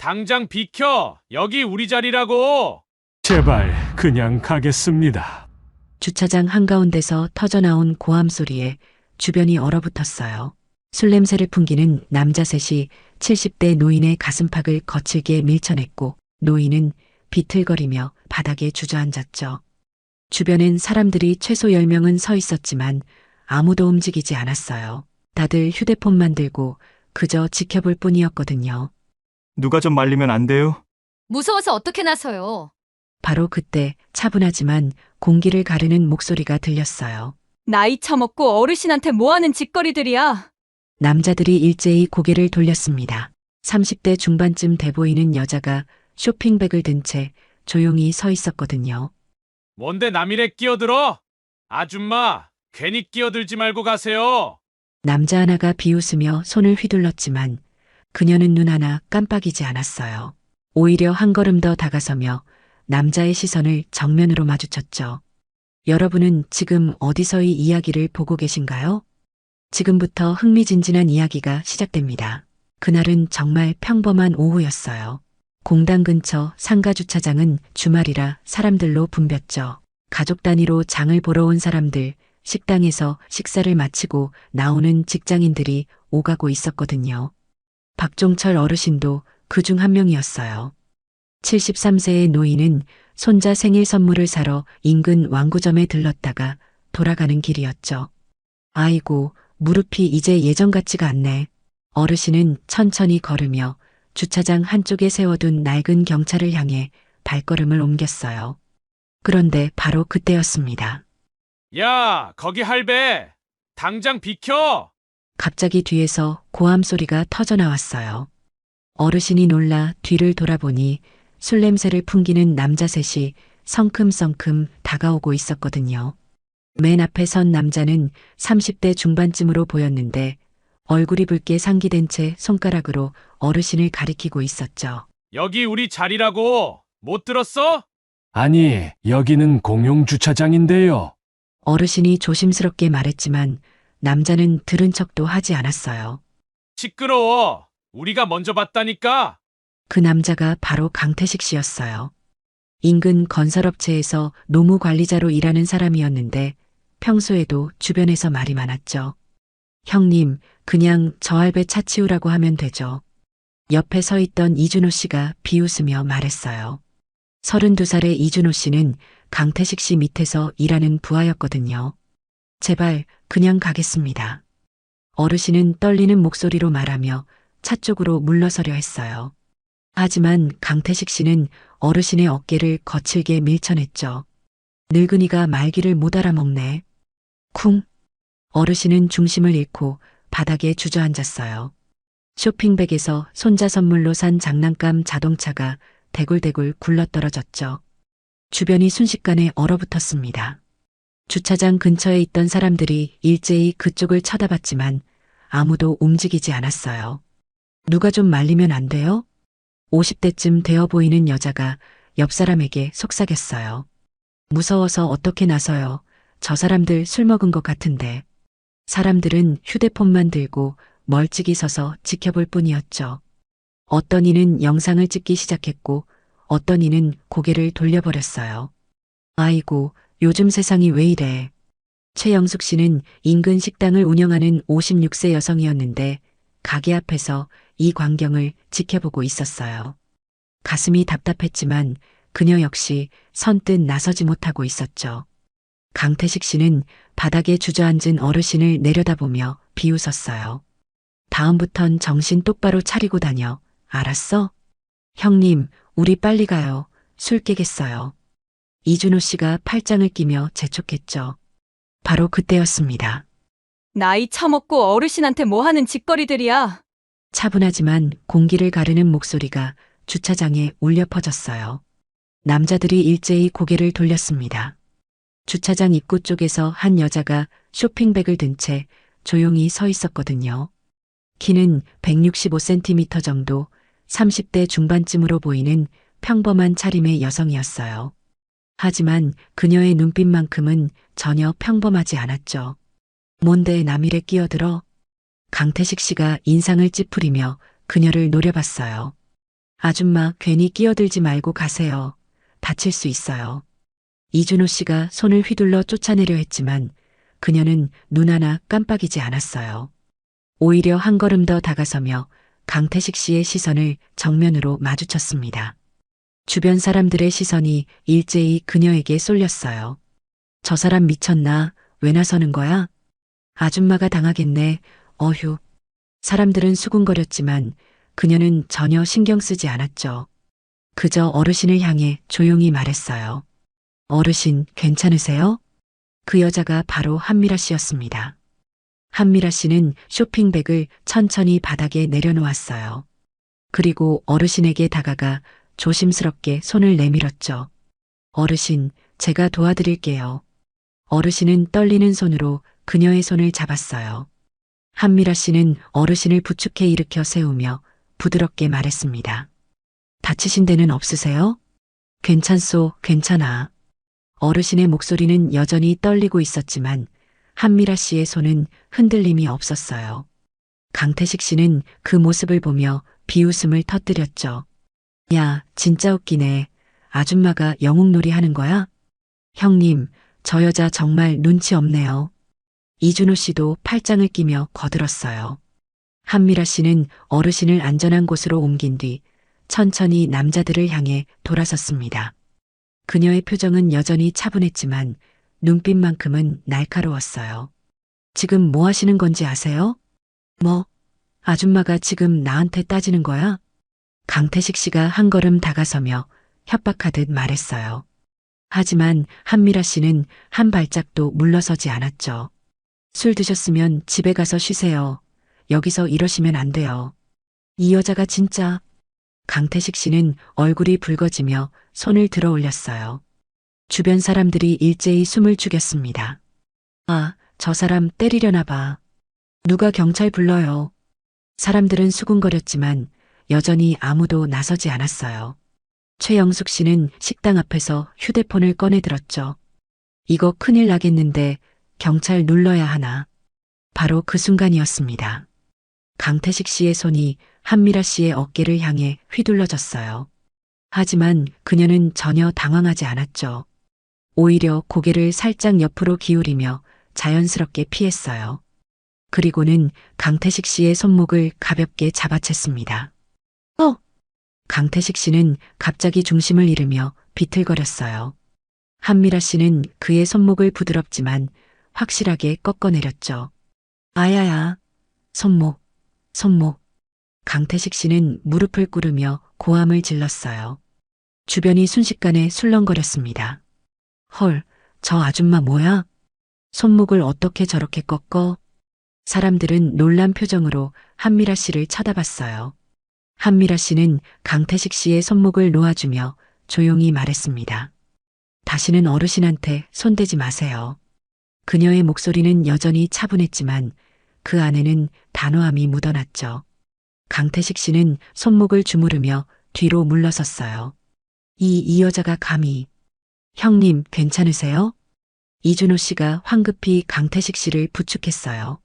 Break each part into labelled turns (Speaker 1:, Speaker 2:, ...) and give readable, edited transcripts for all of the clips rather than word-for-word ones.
Speaker 1: 당장 비켜! 여기 우리 자리라고!
Speaker 2: 제발 그냥 가겠습니다.
Speaker 3: 주차장 한가운데서 터져나온 고함 소리에 주변이 얼어붙었어요. 술 냄새를 풍기는 남자 셋이 70대 노인의 가슴팍을 거칠게 밀쳐냈고 노인은 비틀거리며 바닥에 주저앉았죠. 주변엔 사람들이 최소 10명은 서 있었지만 아무도 움직이지 않았어요. 다들 휴대폰만 들고 그저 지켜볼 뿐이었거든요.
Speaker 4: 누가 좀 말리면 안 돼요?
Speaker 5: 무서워서 어떻게 나서요?
Speaker 3: 바로 그때 차분하지만 공기를 가르는 목소리가 들렸어요.
Speaker 5: 나이 처먹고 어르신한테 뭐하는 짓거리들이야?
Speaker 3: 남자들이 일제히 고개를 돌렸습니다. 30대 중반쯤 돼 보이는 여자가 쇼핑백을 든 채 조용히 서 있었거든요.
Speaker 1: 뭔데 남일에 끼어들어? 아줌마, 괜히 끼어들지 말고 가세요.
Speaker 3: 남자 하나가 비웃으며 손을 휘둘렀지만 그녀는 눈 하나 깜빡이지 않았어요. 오히려 한 걸음 더 다가서며 남자의 시선을 정면으로 마주쳤죠. 여러분은 지금 어디서 이 이야기를 보고 계신가요? 지금부터 흥미진진한 이야기가 시작됩니다. 그날은 정말 평범한 오후였어요. 공당 근처 상가 주차장은 주말이라 사람들로 붐볐죠. 가족 단위로 장을 보러 온 사람들, 식당에서 식사를 마치고 나오는 직장인들이 오가고 있었거든요. 박종철 어르신도 그중 한 명이었어요. 73세의 노인은 손자 생일 선물을 사러 인근 완구점에 들렀다가 돌아가는 길이었죠. 아이고, 무릎이 이제 예전 같지가 않네. 어르신은 천천히 걸으며 주차장 한쪽에 세워둔 낡은 경차를 향해 발걸음을 옮겼어요. 그런데 바로 그때였습니다.
Speaker 1: 야, 거기 할배! 당장 비켜!
Speaker 3: 갑자기 뒤에서 고함 소리가 터져 나왔어요. 어르신이 놀라 뒤를 돌아보니 술 냄새를 풍기는 남자 셋이 성큼성큼 다가오고 있었거든요. 맨 앞에 선 남자는 30대 중반쯤으로 보였는데 얼굴이 붉게 상기된 채 손가락으로 어르신을 가리키고 있었죠.
Speaker 1: 여기 우리 자리라고! 못 들었어?
Speaker 2: 아니, 여기는 공용 주차장인데요.
Speaker 3: 어르신이 조심스럽게 말했지만 남자는 들은 척도 하지 않았어요.
Speaker 1: 시끄러워! 우리가 먼저 봤다니까!
Speaker 3: 그 남자가 바로 강태식 씨였어요. 인근 건설업체에서 노무관리자로 일하는 사람이었는데 평소에도 주변에서 말이 많았죠. 형님, 그냥 저 할배 차 치우라고 하면 되죠. 옆에 서 있던 이준호 씨가 비웃으며 말했어요. 32살의 이준호 씨는 강태식 씨 밑에서 일하는 부하였거든요. 제발 그냥 가겠습니다. 어르신은 떨리는 목소리로 말하며 차 쪽으로 물러서려 했어요. 하지만 강태식 씨는 어르신의 어깨를 거칠게 밀쳐냈죠. 늙은이가 말귀를 못 알아먹네. 쿵. 어르신은 중심을 잃고 바닥에 주저앉았어요. 쇼핑백에서 손자 선물로 산 장난감 자동차가 대굴대굴 굴러떨어졌죠. 주변이 순식간에 얼어붙었습니다. 주차장 근처에 있던 사람들이 일제히 그쪽을 쳐다봤지만 아무도 움직이지 않았어요. 누가 좀 말리면 안 돼요? 50대쯤 되어 보이는 여자가 옆 사람에게 속삭였어요. 무서워서 어떻게 나서요? 저 사람들 술 먹은 것 같은데. 사람들은 휴대폰만 들고 멀찍이 서서 지켜볼 뿐이었죠. 어떤 이는 영상을 찍기 시작했고 어떤 이는 고개를 돌려버렸어요. 아이고, 요즘 세상이 왜 이래. 최영숙 씨는 인근 식당을 운영하는 56세 여성이었는데 가게 앞에서 이 광경을 지켜보고 있었어요. 가슴이 답답했지만 그녀 역시 선뜻 나서지 못하고 있었죠. 강태식 씨는 바닥에 주저앉은 어르신을 내려다보며 비웃었어요. 다음부턴 정신 똑바로 차리고 다녀. 알았어? 형님, 우리 빨리 가요. 술 깨겠어요. 이준호 씨가 팔짱을 끼며 재촉했죠. 바로 그때였습니다.
Speaker 5: 나이 처먹고 어르신한테 뭐하는 짓거리들이야?
Speaker 3: 차분하지만 공기를 가르는 목소리가 주차장에 울려 퍼졌어요. 남자들이 일제히 고개를 돌렸습니다. 주차장 입구 쪽에서 한 여자가 쇼핑백을 든 채 조용히 서 있었거든요. 키는 165cm 정도, 30대 중반쯤으로 보이는 평범한 차림의 여성이었어요. 하지만 그녀의 눈빛만큼은 전혀 평범하지 않았죠. 뭔데 남일에 끼어들어? 강태식 씨가 인상을 찌푸리며 그녀를 노려봤어요. 아줌마 괜히 끼어들지 말고 가세요. 다칠 수 있어요. 이준호 씨가 손을 휘둘러 쫓아내려 했지만 그녀는 눈 하나 깜빡이지 않았어요. 오히려 한 걸음 더 다가서며 강태식 씨의 시선을 정면으로 마주쳤습니다. 주변 사람들의 시선이 일제히 그녀에게 쏠렸어요. 저 사람 미쳤나? 왜 나서는 거야? 아줌마가 당하겠네. 어휴. 사람들은 수군거렸지만 그녀는 전혀 신경 쓰지 않았죠. 그저 어르신을 향해 조용히 말했어요. 어르신, 괜찮으세요? 그 여자가 바로 한미라 씨였습니다. 한미라 씨는 쇼핑백을 천천히 바닥에 내려놓았어요. 그리고 어르신에게 다가가 조심스럽게 손을 내밀었죠. 어르신, 제가 도와드릴게요. 어르신은 떨리는 손으로 그녀의 손을 잡았어요. 한미라 씨는 어르신을 부축해 일으켜 세우며 부드럽게 말했습니다. 다치신 데는 없으세요? 괜찮소, 괜찮아. 어르신의 목소리는 여전히 떨리고 있었지만 한미라 씨의 손은 흔들림이 없었어요. 강태식 씨는 그 모습을 보며 비웃음을 터뜨렸죠. 야, 진짜 웃기네. 아줌마가 영웅놀이 하는 거야? 형님, 저 여자 정말 눈치 없네요. 이준호 씨도 팔짱을 끼며 거들었어요. 한미라 씨는 어르신을 안전한 곳으로 옮긴 뒤 천천히 남자들을 향해 돌아섰습니다. 그녀의 표정은 여전히 차분했지만 눈빛만큼은 날카로웠어요. 지금 뭐 하시는 건지 아세요? 뭐? 아줌마가 지금 나한테 따지는 거야? 강태식 씨가 한 걸음 다가서며 협박하듯 말했어요. 하지만 한미라 씨는 한 발짝도 물러서지 않았죠. 술 드셨으면 집에 가서 쉬세요. 여기서 이러시면 안 돼요. 이 여자가 진짜... 강태식 씨는 얼굴이 붉어지며 손을 들어 올렸어요. 주변 사람들이 일제히 숨을 죽였습니다. 아, 저 사람 때리려나 봐. 누가 경찰 불러요. 사람들은 수군거렸지만 여전히 아무도 나서지 않았어요. 최영숙 씨는 식당 앞에서 휴대폰을 꺼내 들었죠. 이거 큰일 나겠는데 경찰 눌러야 하나. 바로 그 순간이었습니다. 강태식 씨의 손이 한미라 씨의 어깨를 향해 휘둘러졌어요. 하지만 그녀는 전혀 당황하지 않았죠. 오히려 고개를 살짝 옆으로 기울이며 자연스럽게 피했어요. 그리고는 강태식 씨의 손목을 가볍게 잡아챘습니다. 강태식 씨는 갑자기 중심을 잃으며 비틀거렸어요. 한미라 씨는 그의 손목을 부드럽지만 확실하게 꺾어내렸죠. 아야야, 손목. 강태식 씨는 무릎을 꿇으며 고함을 질렀어요. 주변이 순식간에 술렁거렸습니다. 헐, 저 아줌마 뭐야? 손목을 어떻게 저렇게 꺾어? 사람들은 놀란 표정으로 한미라 씨를 쳐다봤어요. 한미라 씨는 강태식 씨의 손목을 놓아주며 조용히 말했습니다. 다시는 어르신한테 손대지 마세요. 그녀의 목소리는 여전히 차분했지만 그 안에는 단호함이 묻어났죠. 강태식 씨는 손목을 주무르며 뒤로 물러섰어요. 이 여자가 감히... 형님, 괜찮으세요? 이준호 씨가 황급히 강태식 씨를 부축했어요.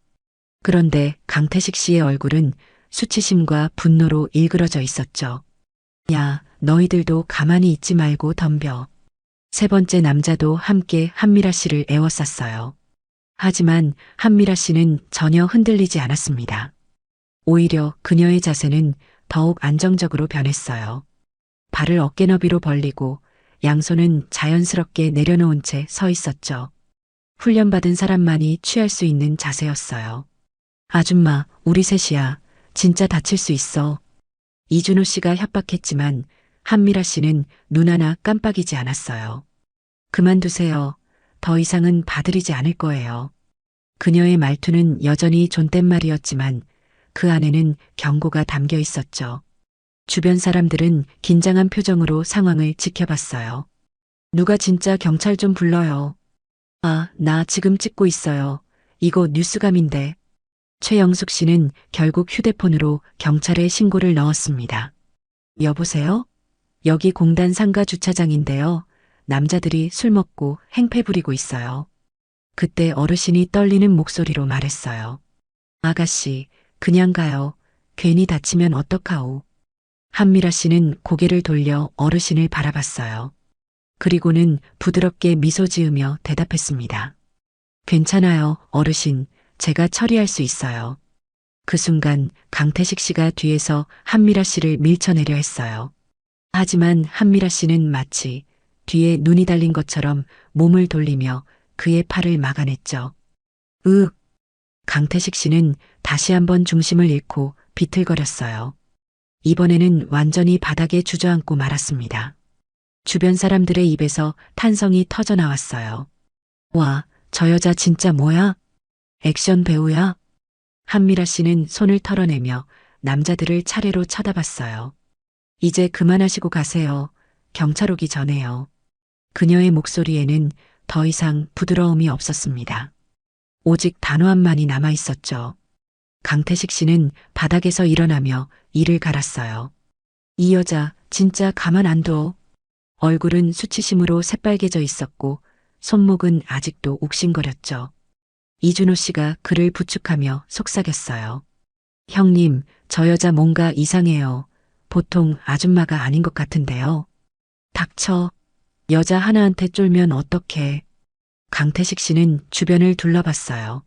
Speaker 3: 그런데 강태식 씨의 얼굴은 수치심과 분노로 일그러져 있었죠. 야, 너희들도 가만히 있지 말고 덤벼. 세 번째 남자도 함께 한미라 씨를 에워쌌어요. 하지만 한미라 씨는 전혀 흔들리지 않았습니다. 오히려 그녀의 자세는 더욱 안정적으로 변했어요. 발을 어깨 너비로 벌리고 양손은 자연스럽게 내려놓은 채 서 있었죠. 훈련받은 사람만이 취할 수 있는 자세였어요. 아줌마, 우리 셋이야. 진짜 다칠 수 있어. 이준호 씨가 협박했지만 한미라 씨는 눈 하나 깜빡이지 않았어요. 그만두세요. 더 이상은 봐드리지 않을 거예요. 그녀의 말투는 여전히 존댓말이었지만 그 안에는 경고가 담겨 있었죠. 주변 사람들은 긴장한 표정으로 상황을 지켜봤어요. 누가 진짜 경찰 좀 불러요. 아, 나 지금 찍고 있어요. 이거 뉴스감인데. 최영숙 씨는 결국 휴대폰으로 경찰에 신고를 넣었습니다. 여보세요? 여기 공단 상가 주차장인데요. 남자들이 술 먹고 행패 부리고 있어요. 그때 어르신이 떨리는 목소리로 말했어요. 아가씨, 그냥 가요. 괜히 다치면 어떡하오. 한미라 씨는 고개를 돌려 어르신을 바라봤어요. 그리고는 부드럽게 미소 지으며 대답했습니다. 괜찮아요, 어르신. 제가 처리할 수 있어요. 그 순간 강태식 씨가 뒤에서 한미라 씨를 밀쳐내려 했어요. 하지만 한미라 씨는 마치 뒤에 눈이 달린 것처럼 몸을 돌리며 그의 팔을 막아냈죠. 으! 강태식 씨는 다시 한번 중심을 잃고 비틀거렸어요. 이번에는 완전히 바닥에 주저앉고 말았습니다. 주변 사람들의 입에서 탄성이 터져 나왔어요. 와, 저 여자 진짜 뭐야? 액션 배우야? 한미라 씨는 손을 털어내며 남자들을 차례로 쳐다봤어요. 이제 그만하시고 가세요. 경찰 오기 전에요. 그녀의 목소리에는 더 이상 부드러움이 없었습니다. 오직 단호함만이 남아 있었죠. 강태식 씨는 바닥에서 일어나며 이를 갈았어요. 이 여자 진짜 가만 안 둬. 얼굴은 수치심으로 새빨개져 있었고 손목은 아직도 욱신거렸죠. 이준호 씨가 그를 부축하며 속삭였어요. 형님, 저 여자 뭔가 이상해요. 보통 아줌마가 아닌 것 같은데요. 닥쳐. 여자 하나한테 쫄면 어떡해. 강태식 씨는 주변을 둘러봤어요.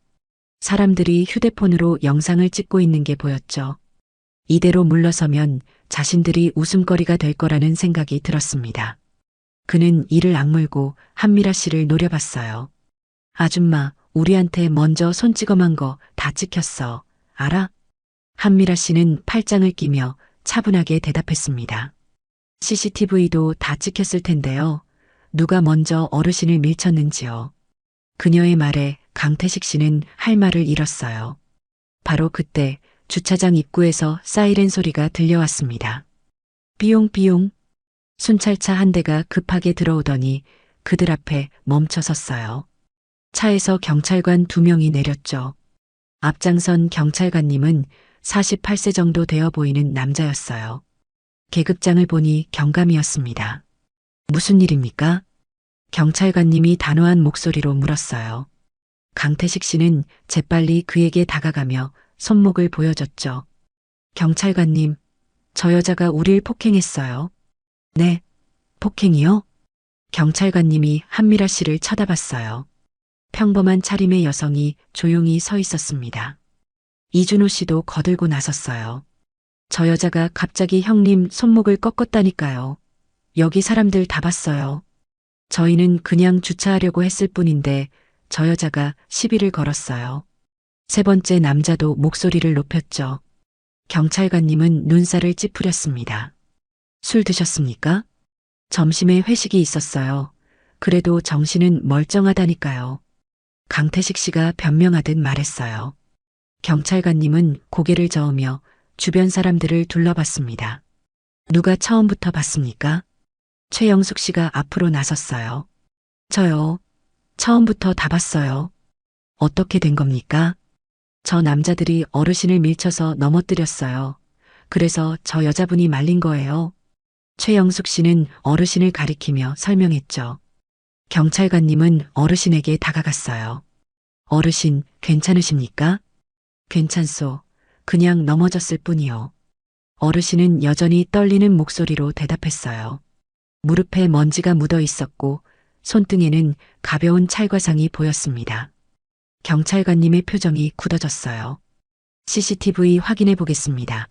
Speaker 3: 사람들이 휴대폰으로 영상을 찍고 있는 게 보였죠. 이대로 물러서면 자신들이 웃음거리가 될 거라는 생각이 들었습니다. 그는 이를 악물고 한미라 씨를 노려봤어요. 아줌마, 우리한테 먼저 손 찍어만 거 다 찍혔어. 알아? 한미라 씨는 팔짱을 끼며 차분하게 대답했습니다. CCTV도 다 찍혔을 텐데요. 누가 먼저 어르신을 밀쳤는지요. 그녀의 말에 강태식 씨는 할 말을 잃었어요. 바로 그때 주차장 입구에서 사이렌 소리가 들려왔습니다. 삐용삐용. 순찰차 한 대가 급하게 들어오더니 그들 앞에 멈춰 섰어요. 차에서 경찰관 2명이 내렸죠. 앞장선 경찰관님은 48세 정도 되어 보이는 남자였어요. 계급장을 보니 경감이었습니다. 무슨 일입니까? 경찰관님이 단호한 목소리로 물었어요. 강태식 씨는 재빨리 그에게 다가가며 손목을 보여줬죠. 경찰관님, 저 여자가 우릴 폭행했어요. 네, 폭행이요? 경찰관님이 한미라 씨를 쳐다봤어요. 평범한 차림의 여성이 조용히 서 있었습니다. 이준호 씨도 거들고 나섰어요. 저 여자가 갑자기 형님 손목을 꺾었다니까요. 여기 사람들 다 봤어요. 저희는 그냥 주차하려고 했을 뿐인데 저 여자가 시비를 걸었어요. 세 번째 남자도 목소리를 높였죠. 경찰관님은 눈살을 찌푸렸습니다. 술 드셨습니까? 점심에 회식이 있었어요. 그래도 정신은 멀쩡하다니까요. 강태식 씨가 변명하듯 말했어요. 경찰관님은 고개를 저으며 주변 사람들을 둘러봤습니다. 누가 처음부터 봤습니까? 최영숙 씨가 앞으로 나섰어요. 저요. 처음부터 다 봤어요. 어떻게 된 겁니까? 저 남자들이 어르신을 밀쳐서 넘어뜨렸어요. 그래서 저 여자분이 말린 거예요. 최영숙 씨는 어르신을 가리키며 설명했죠. 경찰관님은 어르신에게 다가갔어요. 어르신, 괜찮으십니까? 괜찮소. 그냥 넘어졌을 뿐이요. 어르신은 여전히 떨리는 목소리로 대답했어요. 무릎에 먼지가 묻어 있었고 손등에는 가벼운 찰과상이 보였습니다. 경찰관님의 표정이 굳어졌어요. CCTV 확인해 보겠습니다.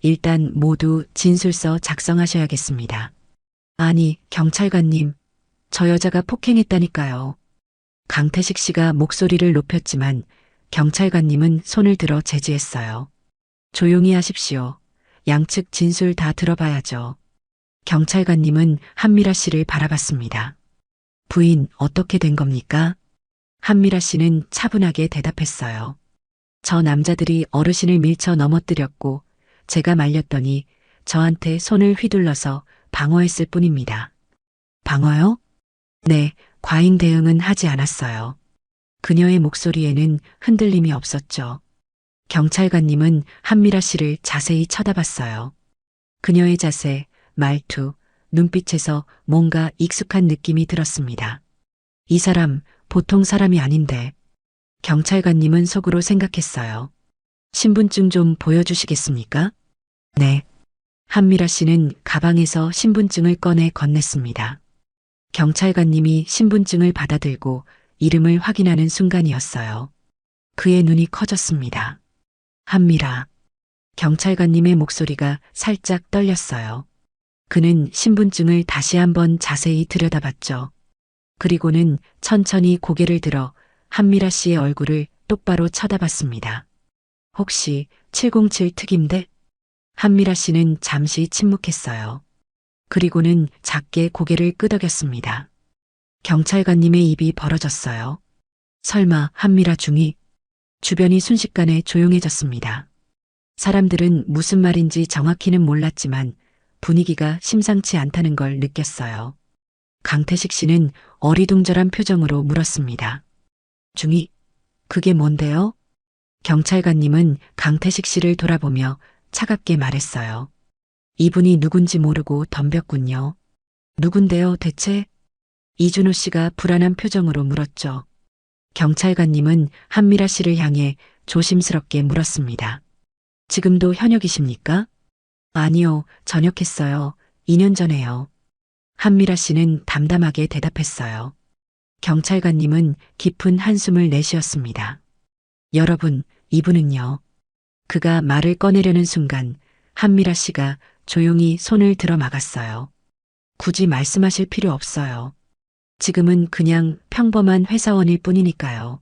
Speaker 3: 일단 모두 진술서 작성하셔야겠습니다. 아니, 경찰관님, 저 여자가 폭행했다니까요. 강태식 씨가 목소리를 높였지만 경찰관님은 손을 들어 제지했어요. 조용히 하십시오. 양측 진술 다 들어봐야죠. 경찰관님은 한미라 씨를 바라봤습니다. 부인, 어떻게 된 겁니까? 한미라 씨는 차분하게 대답했어요. 저 남자들이 어르신을 밀쳐 넘어뜨렸고 제가 말렸더니 저한테 손을 휘둘러서 방어했을 뿐입니다. 방어요? 네, 과잉 대응은 하지 않았어요. 그녀의 목소리에는 흔들림이 없었죠. 경찰관님은 한미라 씨를 자세히 쳐다봤어요. 그녀의 자세, 말투, 눈빛에서 뭔가 익숙한 느낌이 들었습니다. 이 사람 보통 사람이 아닌데. 경찰관님은 속으로 생각했어요. 신분증 좀 보여주시겠습니까? 네. 한미라 씨는 가방에서 신분증을 꺼내 건넸습니다. 경찰관님이 신분증을 받아들고 이름을 확인하는 순간이었어요. 그의 눈이 커졌습니다. 한미라. 경찰관님의 목소리가 살짝 떨렸어요. 그는 신분증을 다시 한번 자세히 들여다봤죠. 그리고는 천천히 고개를 들어 한미라 씨의 얼굴을 똑바로 쳐다봤습니다. 혹시 707 특임대? 한미라 씨는 잠시 침묵했어요. 그리고는 작게 고개를 끄덕였습니다. 경찰관님의 입이 벌어졌어요. 설마 한미라 중이? 주변이 순식간에 조용해졌습니다. 사람들은 무슨 말인지 정확히는 몰랐지만 분위기가 심상치 않다는 걸 느꼈어요. 강태식 씨는 어리둥절한 표정으로 물었습니다. 중이? 그게 뭔데요? 경찰관님은 강태식 씨를 돌아보며 차갑게 말했어요. 이분이 누군지 모르고 덤볐군요. 누군데요, 대체? 이준호 씨가 불안한 표정으로 물었죠. 경찰관님은 한미라 씨를 향해 조심스럽게 물었습니다. 지금도 현역이십니까? 아니요, 전역했어요. 2년 전에요. 한미라 씨는 담담하게 대답했어요. 경찰관님은 깊은 한숨을 내쉬었습니다. 여러분, 이분은요. 그가 말을 꺼내려는 순간 한미라 씨가 조용히 손을 들어 막았어요. 굳이 말씀하실 필요 없어요. 지금은 그냥 평범한 회사원일 뿐이니까요.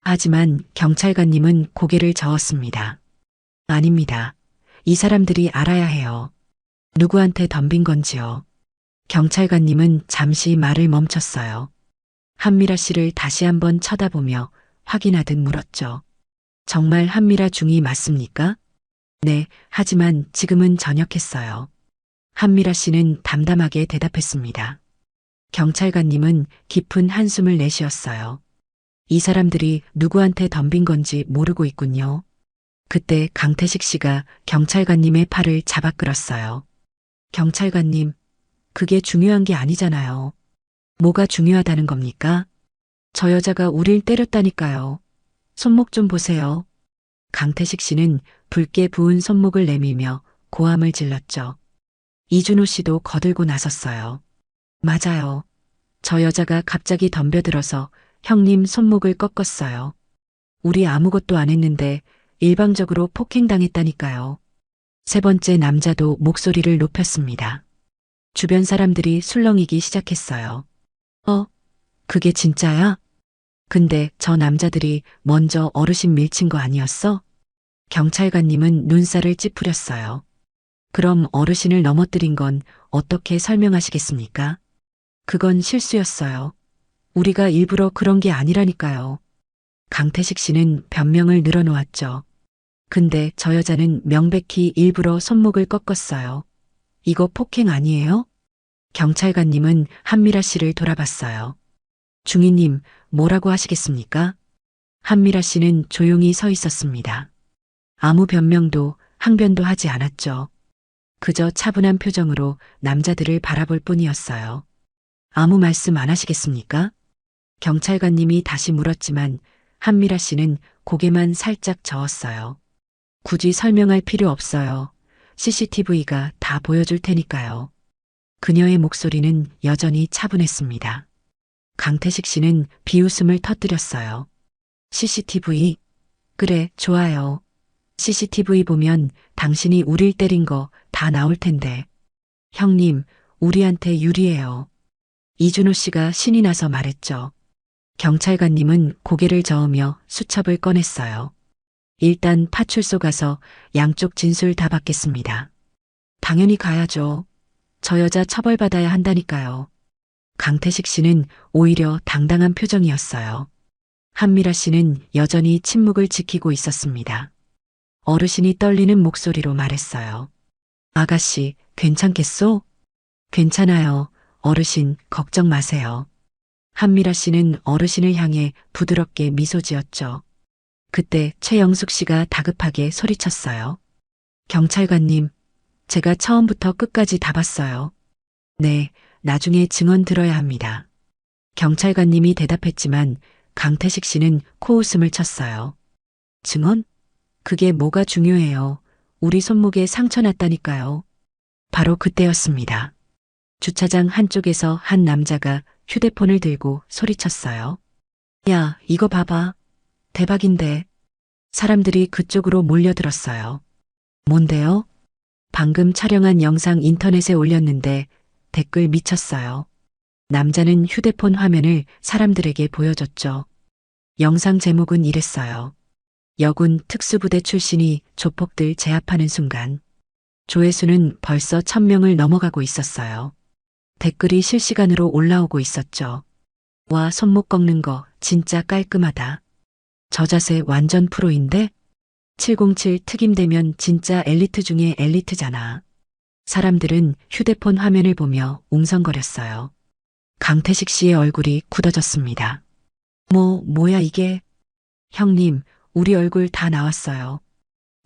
Speaker 3: 하지만 경찰관님은 고개를 저었습니다. 아닙니다. 이 사람들이 알아야 해요. 누구한테 덤빈 건지요. 경찰관님은 잠시 말을 멈췄어요. 한미라 씨를 다시 한번 쳐다보며 확인하듯 물었죠. 정말 한미라 중이 맞습니까? 네, 하지만 지금은 전역했어요. 한미라 씨는 담담하게 대답했습니다. 경찰관님은 깊은 한숨을 내쉬었어요. 이 사람들이 누구한테 덤빈 건지 모르고 있군요. 그때 강태식 씨가 경찰관님의 팔을 잡아 끌었어요. 경찰관님, 그게 중요한 게 아니잖아요. 뭐가 중요하다는 겁니까? 저 여자가 우릴 때렸다니까요. 손목 좀 보세요. 강태식 씨는 붉게 부은 손목을 내밀며 고함을 질렀죠. 이준호 씨도 거들고 나섰어요. 맞아요. 저 여자가 갑자기 덤벼들어서 형님 손목을 꺾었어요. 우리 아무것도 안 했는데 일방적으로 폭행당했다니까요. 세 번째 남자도 목소리를 높였습니다. 주변 사람들이 술렁이기 시작했어요. 그게 진짜야? 근데 저 남자들이 먼저 어르신 밀친 거 아니었어? 경찰관님은 눈살을 찌푸렸어요. 그럼 어르신을 넘어뜨린 건 어떻게 설명하시겠습니까? 그건 실수였어요. 우리가 일부러 그런 게 아니라니까요. 강태식 씨는 변명을 늘어놓았죠. 근데 저 여자는 명백히 일부러 손목을 꺾었어요. 이거 폭행 아니에요? 경찰관님은 한미라 씨를 돌아봤어요. 중위님, 뭐라고 하시겠습니까? 한미라 씨는 조용히 서 있었습니다. 아무 변명도 항변도 하지 않았죠. 그저 차분한 표정으로 남자들을 바라볼 뿐이었어요. 아무 말씀 안 하시겠습니까? 경찰관님이 다시 물었지만 한미라 씨는 고개만 살짝 저었어요. 굳이 설명할 필요 없어요. CCTV가 다 보여줄 테니까요. 그녀의 목소리는 여전히 차분했습니다. 강태식 씨는 비웃음을 터뜨렸어요. CCTV? 그래, 좋아요. CCTV 보면 당신이 우릴 때린 거 다 나올 텐데. 형님, 우리한테 유리해요. 이준호 씨가 신이 나서 말했죠. 경찰관님은 고개를 저으며 수첩을 꺼냈어요. 일단 파출소 가서 양쪽 진술 다 받겠습니다. 당연히 가야죠. 저 여자 처벌받아야 한다니까요. 강태식 씨는 오히려 당당한 표정이었어요. 한미라 씨는 여전히 침묵을 지키고 있었습니다. 어르신이 떨리는 목소리로 말했어요. 아가씨, 괜찮겠소? 괜찮아요. 어르신, 걱정 마세요. 한미라 씨는 어르신을 향해 부드럽게 미소 지었죠. 그때 최영숙 씨가 다급하게 소리쳤어요. 경찰관님, 제가 처음부터 끝까지 다 봤어요. 네, 나중에 증언 들어야 합니다. 경찰관님이 대답했지만 강태식 씨는 코웃음을 쳤어요. 증언? 그게 뭐가 중요해요. 우리 손목에 상처 났다니까요. 바로 그때였습니다. 주차장 한쪽에서 한 남자가 휴대폰을 들고 소리쳤어요. 야, 이거 봐봐. 대박인데. 사람들이 그쪽으로 몰려들었어요. 뭔데요? 방금 촬영한 영상 인터넷에 올렸는데 댓글 미쳤어요. 남자는 휴대폰 화면을 사람들에게 보여줬죠. 영상 제목은 이랬어요. 여군 특수부대 출신이 조폭들 제압하는 순간. 조회수는 벌써 1000명을 넘어가고 있었어요. 댓글이 실시간으로 올라오고 있었죠. 와, 손목 꺾는 거 진짜 깔끔하다. 저 자세 완전 프로인데? 707 특임되면 진짜 엘리트 중에 엘리트잖아. 사람들은 휴대폰 화면을 보며 웅성거렸어요. 강태식 씨의 얼굴이 굳어졌습니다. 뭐야 이게? 형님, 우리 얼굴 다 나왔어요.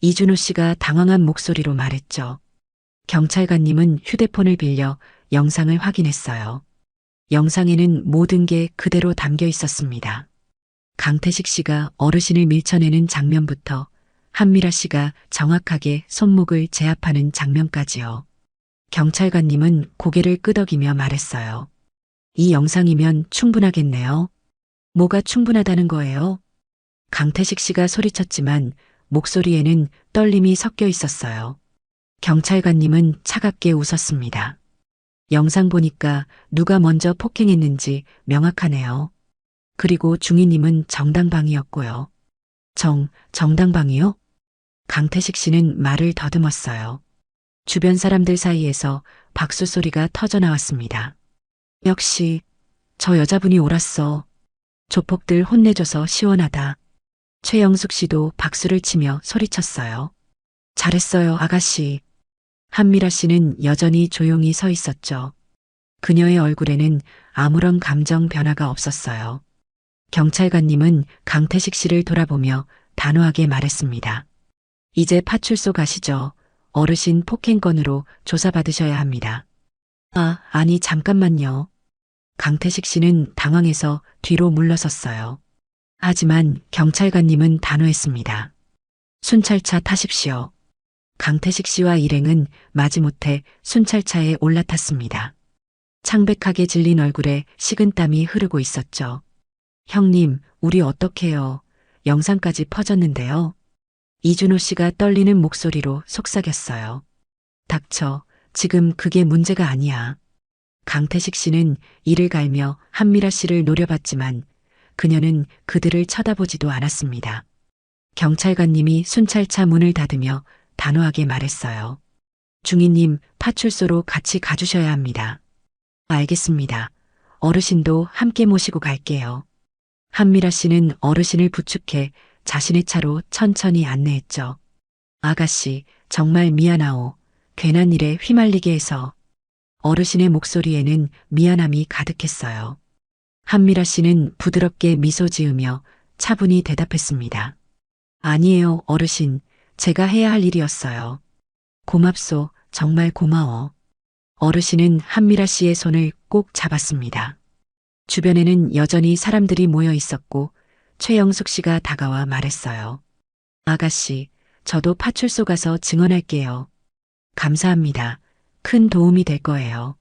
Speaker 3: 이준호 씨가 당황한 목소리로 말했죠. 경찰관님은 휴대폰을 빌려 영상을 확인했어요. 영상에는 모든 게 그대로 담겨 있었습니다. 강태식 씨가 어르신을 밀쳐내는 장면부터 한미라 씨가 정확하게 손목을 제압하는 장면까지요. 경찰관님은 고개를 끄덕이며 말했어요. 이 영상이면 충분하겠네요. 뭐가 충분하다는 거예요? 강태식 씨가 소리쳤지만 목소리에는 떨림이 섞여 있었어요. 경찰관님은 차갑게 웃었습니다. 영상 보니까 누가 먼저 폭행했는지 명확하네요. 그리고 중위님은 정당방위였고요. 정당방위요? 강태식 씨는 말을 더듬었어요. 주변 사람들 사이에서 박수 소리가 터져 나왔습니다. 역시 저 여자분이 옳았어. 조폭들 혼내줘서 시원하다. 최영숙 씨도 박수를 치며 소리쳤어요. 잘했어요, 아가씨. 한미라 씨는 여전히 조용히 서 있었죠. 그녀의 얼굴에는 아무런 감정 변화가 없었어요. 경찰관님은 강태식 씨를 돌아보며 단호하게 말했습니다. 이제 파출소 가시죠. 어르신 폭행건으로 조사받으셔야 합니다. 아니 잠깐만요. 강태식 씨는 당황해서 뒤로 물러섰어요. 하지만 경찰관님은 단호했습니다. 순찰차 타십시오. 강태식 씨와 일행은 마지못해 순찰차에 올라탔습니다. 창백하게 질린 얼굴에 식은땀이 흐르고 있었죠. 형님, 우리 어떡해요? 영상까지 퍼졌는데요. 이준호 씨가 떨리는 목소리로 속삭였어요. 닥쳐, 지금 그게 문제가 아니야. 강태식 씨는 이를 갈며 한미라 씨를 노려봤지만 그녀는 그들을 쳐다보지도 않았습니다. 경찰관님이 순찰차 문을 닫으며 단호하게 말했어요. 중위님, 파출소로 같이 가주셔야 합니다. 알겠습니다. 어르신도 함께 모시고 갈게요. 한미라 씨는 어르신을 부축해 자신의 차로 천천히 안내했죠. 아가씨, 정말 미안하오. 괜한 일에 휘말리게 해서. 어르신의 목소리에는 미안함이 가득했어요. 한미라 씨는 부드럽게 미소 지으며 차분히 대답했습니다. 아니에요, 어르신. 제가 해야 할 일이었어요. 고맙소. 정말 고마워. 어르신은 한미라 씨의 손을 꼭 잡았습니다. 주변에는 여전히 사람들이 모여 있었고 최영숙 씨가 다가와 말했어요. 아가씨, 저도 파출소 가서 증언할게요. 감사합니다. 큰 도움이 될 거예요.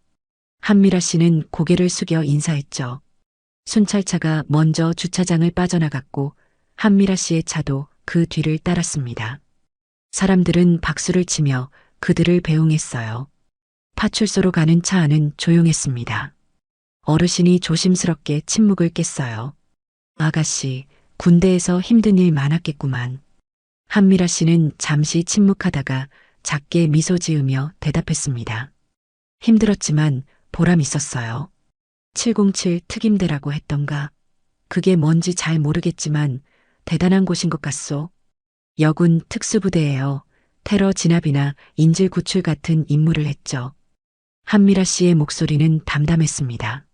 Speaker 3: 한미라 씨는 고개를 숙여 인사했죠. 순찰차가 먼저 주차장을 빠져나갔고 한미라 씨의 차도 그 뒤를 따랐습니다. 사람들은 박수를 치며 그들을 배웅했어요. 파출소로 가는 차 안은 조용했습니다. 어르신이 조심스럽게 침묵을 깼어요. 아가씨, 군대에서 힘든 일 많았겠구만. 한미라 씨는 잠시 침묵하다가 작게 미소 지으며 대답했습니다. 힘들었지만 보람 있었어요. 707 특임대라고 했던가. 그게 뭔지 잘 모르겠지만 대단한 곳인 것 같소. 여군 특수부대예요. 테러 진압이나 인질 구출 같은 임무를 했죠. 한미라 씨의 목소리는 담담했습니다.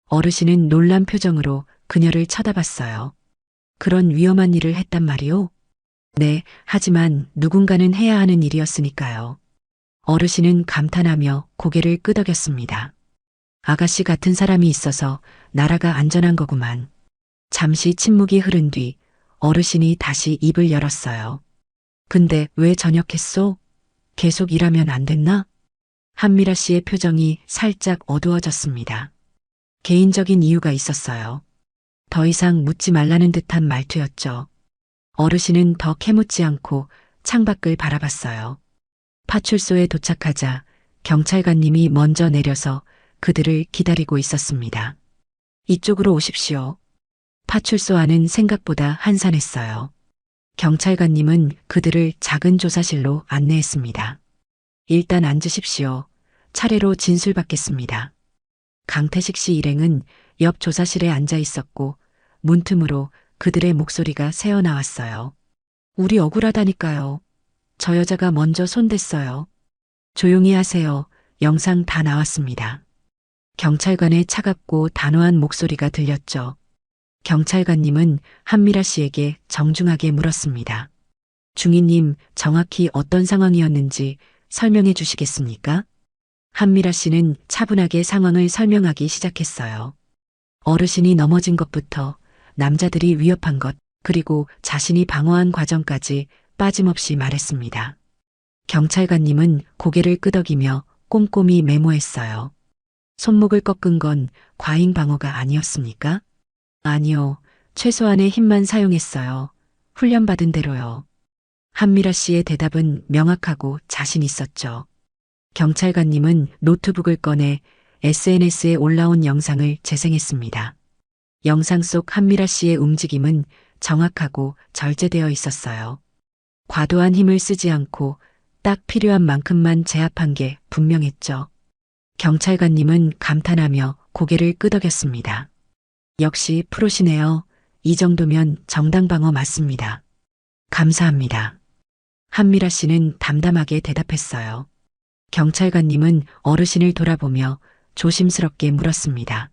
Speaker 3: 어르신은 놀란 표정으로 그녀를 쳐다봤어요. 그런 위험한 일을 했단 말이오? 네, 하지만 누군가는 해야 하는 일이었으니까요. 어르신은 감탄하며 고개를 끄덕였습니다. 아가씨 같은 사람이 있어서 나라가 안전한 거구만. 잠시 침묵이 흐른 뒤 어르신이 다시 입을 열었어요. 근데 왜 전역했소? 계속 일하면 안 됐나? 한미라 씨의 표정이 살짝 어두워졌습니다. 개인적인 이유가 있었어요. 더 이상 묻지 말라는 듯한 말투였죠. 어르신은 더 캐묻지 않고 창밖을 바라봤어요. 파출소에 도착하자 경찰관님이 먼저 내려서 그들을 기다리고 있었습니다. 이쪽으로 오십시오. 파출소 안은 생각보다 한산했어요. 경찰관님은 그들을 작은 조사실로 안내했습니다. 일단 앉으십시오. 차례로 진술 받겠습니다. 강태식 씨 일행은 옆 조사실에 앉아 있었고 문틈으로 그들의 목소리가 새어나왔어요. 우리 억울하다니까요. 저 여자가 먼저 손댔어요. 조용히 하세요. 영상 다 나왔습니다. 경찰관의 차갑고 단호한 목소리가 들렸죠. 경찰관님은 한미라 씨에게 정중하게 물었습니다. 중위님, 정확히 어떤 상황이었는지 설명해 주시겠습니까? 한미라 씨는 차분하게 상황을 설명하기 시작했어요. 어르신이 넘어진 것부터 남자들이 위협한 것, 그리고 자신이 방어한 과정까지 빠짐없이 말했습니다. 경찰관님은 고개를 끄덕이며 꼼꼼히 메모했어요. 손목을 꺾은 건 과잉 방어가 아니었습니까? 아니요. 최소한의 힘만 사용했어요. 훈련받은 대로요. 한미라 씨의 대답은 명확하고 자신 있었죠. 경찰관님은 노트북을 꺼내 SNS에 올라온 영상을 재생했습니다. 영상 속 한미라 씨의 움직임은 정확하고 절제되어 있었어요. 과도한 힘을 쓰지 않고 딱 필요한 만큼만 제압한 게 분명했죠. 경찰관님은 감탄하며 고개를 끄덕였습니다. 역시 프로시네요. 이 정도면 정당 방어 맞습니다. 감사합니다. 한미라 씨는 담담하게 대답했어요. 경찰관님은 어르신을 돌아보며 조심스럽게 물었습니다.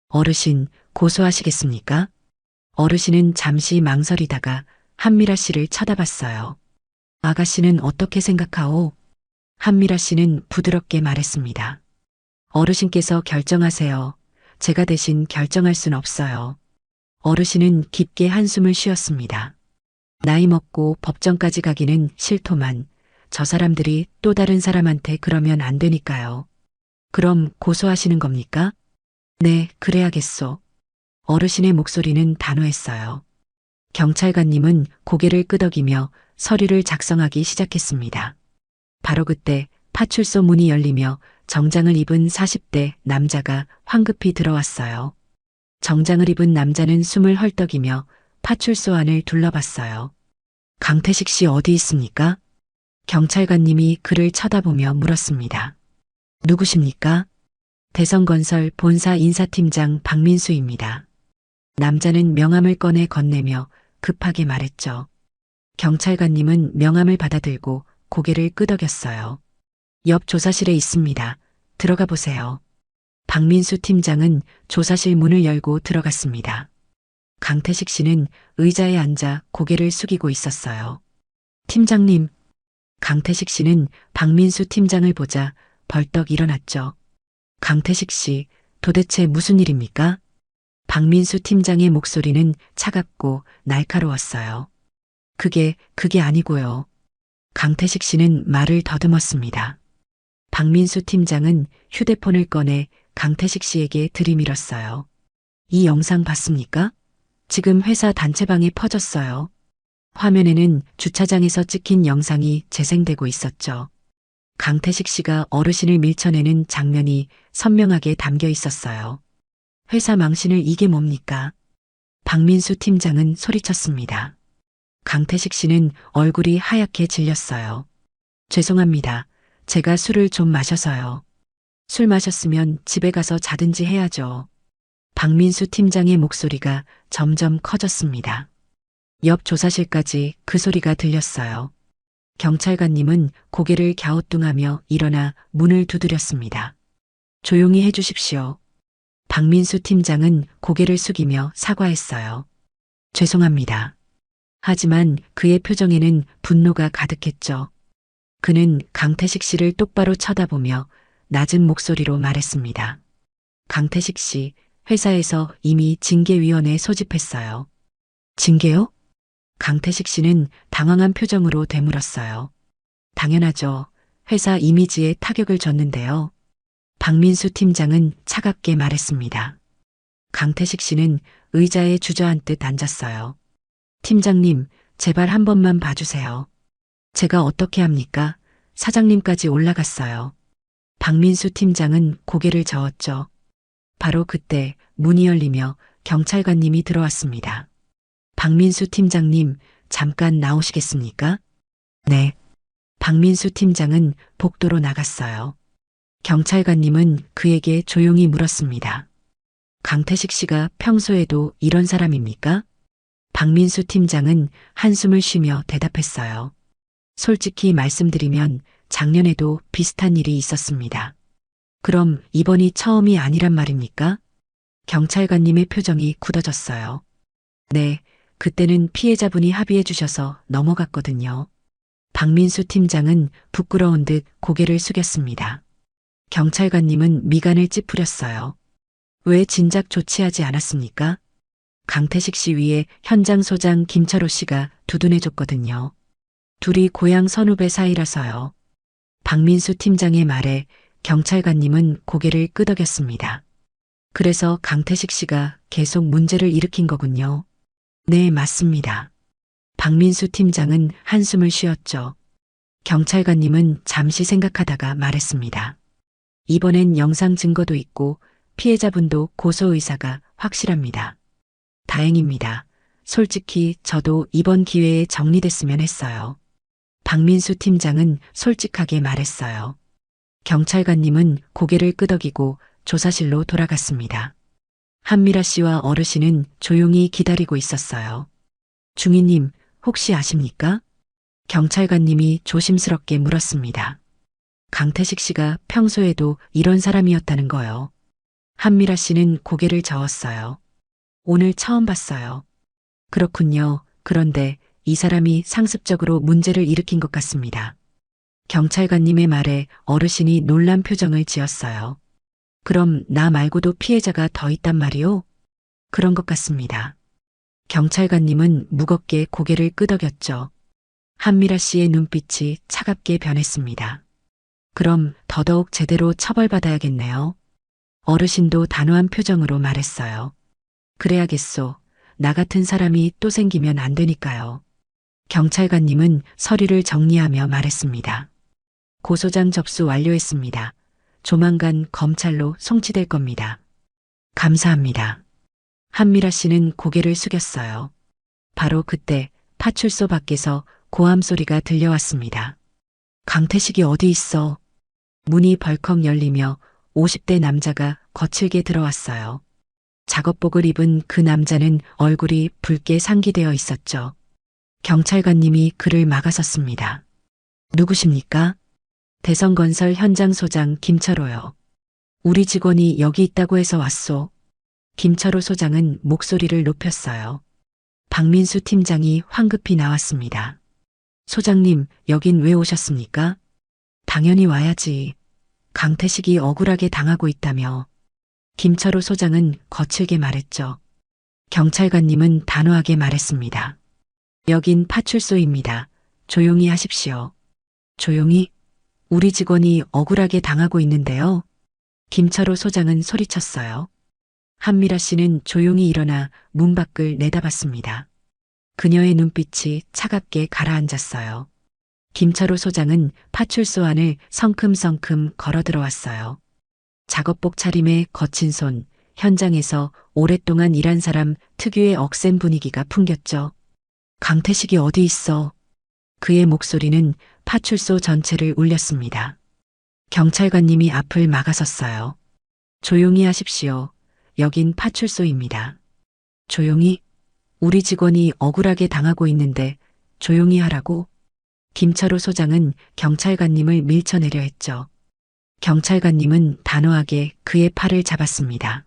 Speaker 3: 어르신, 고소하시겠습니까? 어르신은 잠시 망설이다가 한미라 씨를 쳐다봤어요. 아가씨는 어떻게 생각하오? 한미라 씨는 부드럽게 말했습니다. 어르신께서 결정하세요. 제가 대신 결정할 순 없어요. 어르신은 깊게 한숨을 쉬었습니다. 나이 먹고 법정까지 가기는 싫더만 저 사람들이 또 다른 사람한테 그러면 안 되니까요. 그럼 고소하시는 겁니까? 네, 그래야겠소. 어르신의 목소리는 단호했어요. 경찰관님은 고개를 끄덕이며 서류를 작성하기 시작했습니다. 바로 그때 파출소 문이 열리며 정장을 입은 40대 남자가 황급히 들어왔어요. 정장을 입은 남자는 숨을 헐떡이며 파출소 안을 둘러봤어요. 강태식 씨 어디 있습니까? 경찰관님이 그를 쳐다보며 물었습니다. 누구십니까? 대성건설 본사 인사팀장 박민수입니다. 남자는 명함을 꺼내 건네며 급하게 말했죠. 경찰관님은 명함을 받아들고 고개를 끄덕였어요. 옆 조사실에 있습니다. 들어가 보세요. 박민수 팀장은 조사실 문을 열고 들어갔습니다. 강태식 씨는 의자에 앉아 고개를 숙이고 있었어요. 팀장님. 강태식 씨는 박민수 팀장을 보자 벌떡 일어났죠. 강태식 씨, 도대체 무슨 일입니까? 박민수 팀장의 목소리는 차갑고 날카로웠어요. 그게 아니고요. 강태식 씨는 말을 더듬었습니다. 박민수 팀장은 휴대폰을 꺼내 강태식 씨에게 들이밀었어요. 이 영상 봤습니까? 지금 회사 단체방에 퍼졌어요. 화면에는 주차장에서 찍힌 영상이 재생되고 있었죠. 강태식 씨가 어르신을 밀쳐내는 장면이 선명하게 담겨 있었어요. 회사 망신을 이게 뭡니까? 박민수 팀장은 소리쳤습니다. 강태식 씨는 얼굴이 하얗게 질렸어요. 죄송합니다. 제가 술을 좀 마셔서요. 술 마셨으면 집에 가서 자든지 해야죠. 박민수 팀장의 목소리가 점점 커졌습니다. 옆 조사실까지 그 소리가 들렸어요. 경찰관님은 고개를 갸우뚱하며 일어나 문을 두드렸습니다. 조용히 해주십시오. 박민수 팀장은 고개를 숙이며 사과했어요. 죄송합니다. 하지만 그의 표정에는 분노가 가득했죠. 그는 강태식 씨를 똑바로 쳐다보며 낮은 목소리로 말했습니다. 강태식 씨, 회사에서 이미 징계위원회 소집했어요. 징계요? 강태식 씨는 당황한 표정으로 되물었어요. 당연하죠. 회사 이미지에 타격을 줬는데요. 박민수 팀장은 차갑게 말했습니다. 강태식 씨는 의자에 주저앉듯 앉았어요. 팀장님, 제발 한 번만 봐주세요. 제가 어떻게 합니까? 사장님까지 올라갔어요. 박민수 팀장은 고개를 저었죠. 바로 그때 문이 열리며 경찰관님이 들어왔습니다. 박민수 팀장님, 잠깐 나오시겠습니까? 네. 박민수 팀장은 복도로 나갔어요. 경찰관님은 그에게 조용히 물었습니다. 강태식 씨가 평소에도 이런 사람입니까? 박민수 팀장은 한숨을 쉬며 대답했어요. 솔직히 말씀드리면 작년에도 비슷한 일이 있었습니다. 그럼 이번이 처음이 아니란 말입니까? 경찰관님의 표정이 굳어졌어요. 네, 그때는 피해자분이 합의해 주셔서 넘어갔거든요. 박민수 팀장은 부끄러운 듯 고개를 숙였습니다. 경찰관님은 미간을 찌푸렸어요. 왜 진작 조치하지 않았습니까? 강태식 씨 위에 현장 소장 김철호 씨가 두둔해줬거든요. 둘이 고향 선후배 사이라서요. 박민수 팀장의 말에 경찰관님은 고개를 끄덕였습니다. 그래서 강태식 씨가 계속 문제를 일으킨 거군요. 네, 맞습니다. 박민수 팀장은 한숨을 쉬었죠. 경찰관님은 잠시 생각하다가 말했습니다. 이번엔 영상 증거도 있고 피해자분도 고소 의사가 확실합니다. 다행입니다. 솔직히 저도 이번 기회에 정리됐으면 했어요. 박민수 팀장은 솔직하게 말했어요. 경찰관님은 고개를 끄덕이고 조사실로 돌아갔습니다. 한미라 씨와 어르신은 조용히 기다리고 있었어요. 중위님, 혹시 아십니까? 경찰관님이 조심스럽게 물었습니다. 강태식 씨가 평소에도 이런 사람이었다는 거요. 한미라 씨는 고개를 저었어요. 오늘 처음 봤어요. 그렇군요. 그런데 이 사람이 상습적으로 문제를 일으킨 것 같습니다. 경찰관님의 말에 어르신이 놀란 표정을 지었어요. 그럼 나 말고도 피해자가 더 있단 말이오? 그런 것 같습니다. 경찰관님은 무겁게 고개를 끄덕였죠. 한미라 씨의 눈빛이 차갑게 변했습니다. 그럼 더더욱 제대로 처벌받아야겠네요. 어르신도 단호한 표정으로 말했어요. 그래야겠소. 나 같은 사람이 또 생기면 안 되니까요. 경찰관님은 서류를 정리하며 말했습니다. 고소장 접수 완료했습니다. 조만간 검찰로 송치될 겁니다. 감사합니다. 한미라 씨는 고개를 숙였어요. 바로 그때 파출소 밖에서 고함 소리가 들려왔습니다. 강태식이 어디 있어? 문이 벌컥 열리며 50대 남자가 거칠게 들어왔어요. 작업복을 입은 그 남자는 얼굴이 붉게 상기되어 있었죠. 경찰관님이 그를 막아섰습니다. 누구십니까? 대성건설 현장 소장 김철호요. 우리 직원이 여기 있다고 해서 왔소. 김철호 소장은 목소리를 높였어요. 박민수 팀장이 황급히 나왔습니다. 소장님, 여긴 왜 오셨습니까? 당연히 와야지. 강태식이 억울하게 당하고 있다며. 김철호 소장은 거칠게 말했죠. 경찰관님은 단호하게 말했습니다. 여긴 파출소입니다. 조용히 하십시오. 조용히? 우리 직원이 억울하게 당하고 있는데요. 김철호 소장은 소리쳤어요. 한미라 씨는 조용히 일어나 문 밖을 내다봤습니다. 그녀의 눈빛이 차갑게 가라앉았어요. 김철호 소장은 파출소 안을 성큼성큼 걸어 들어왔어요. 작업복 차림에 거친 손, 현장에서 오랫동안 일한 사람 특유의 억센 분위기가 풍겼죠. 강태식이 어디 있어? 그의 목소리는 파출소 전체를 울렸습니다. 경찰관님이 앞을 막아섰어요. 조용히 하십시오. 여긴 파출소입니다. 조용히? 우리 직원이 억울하게 당하고 있는데 조용히 하라고? 김철호 소장은 경찰관님을 밀쳐내려 했죠. 경찰관님은 단호하게 그의 팔을 잡았습니다.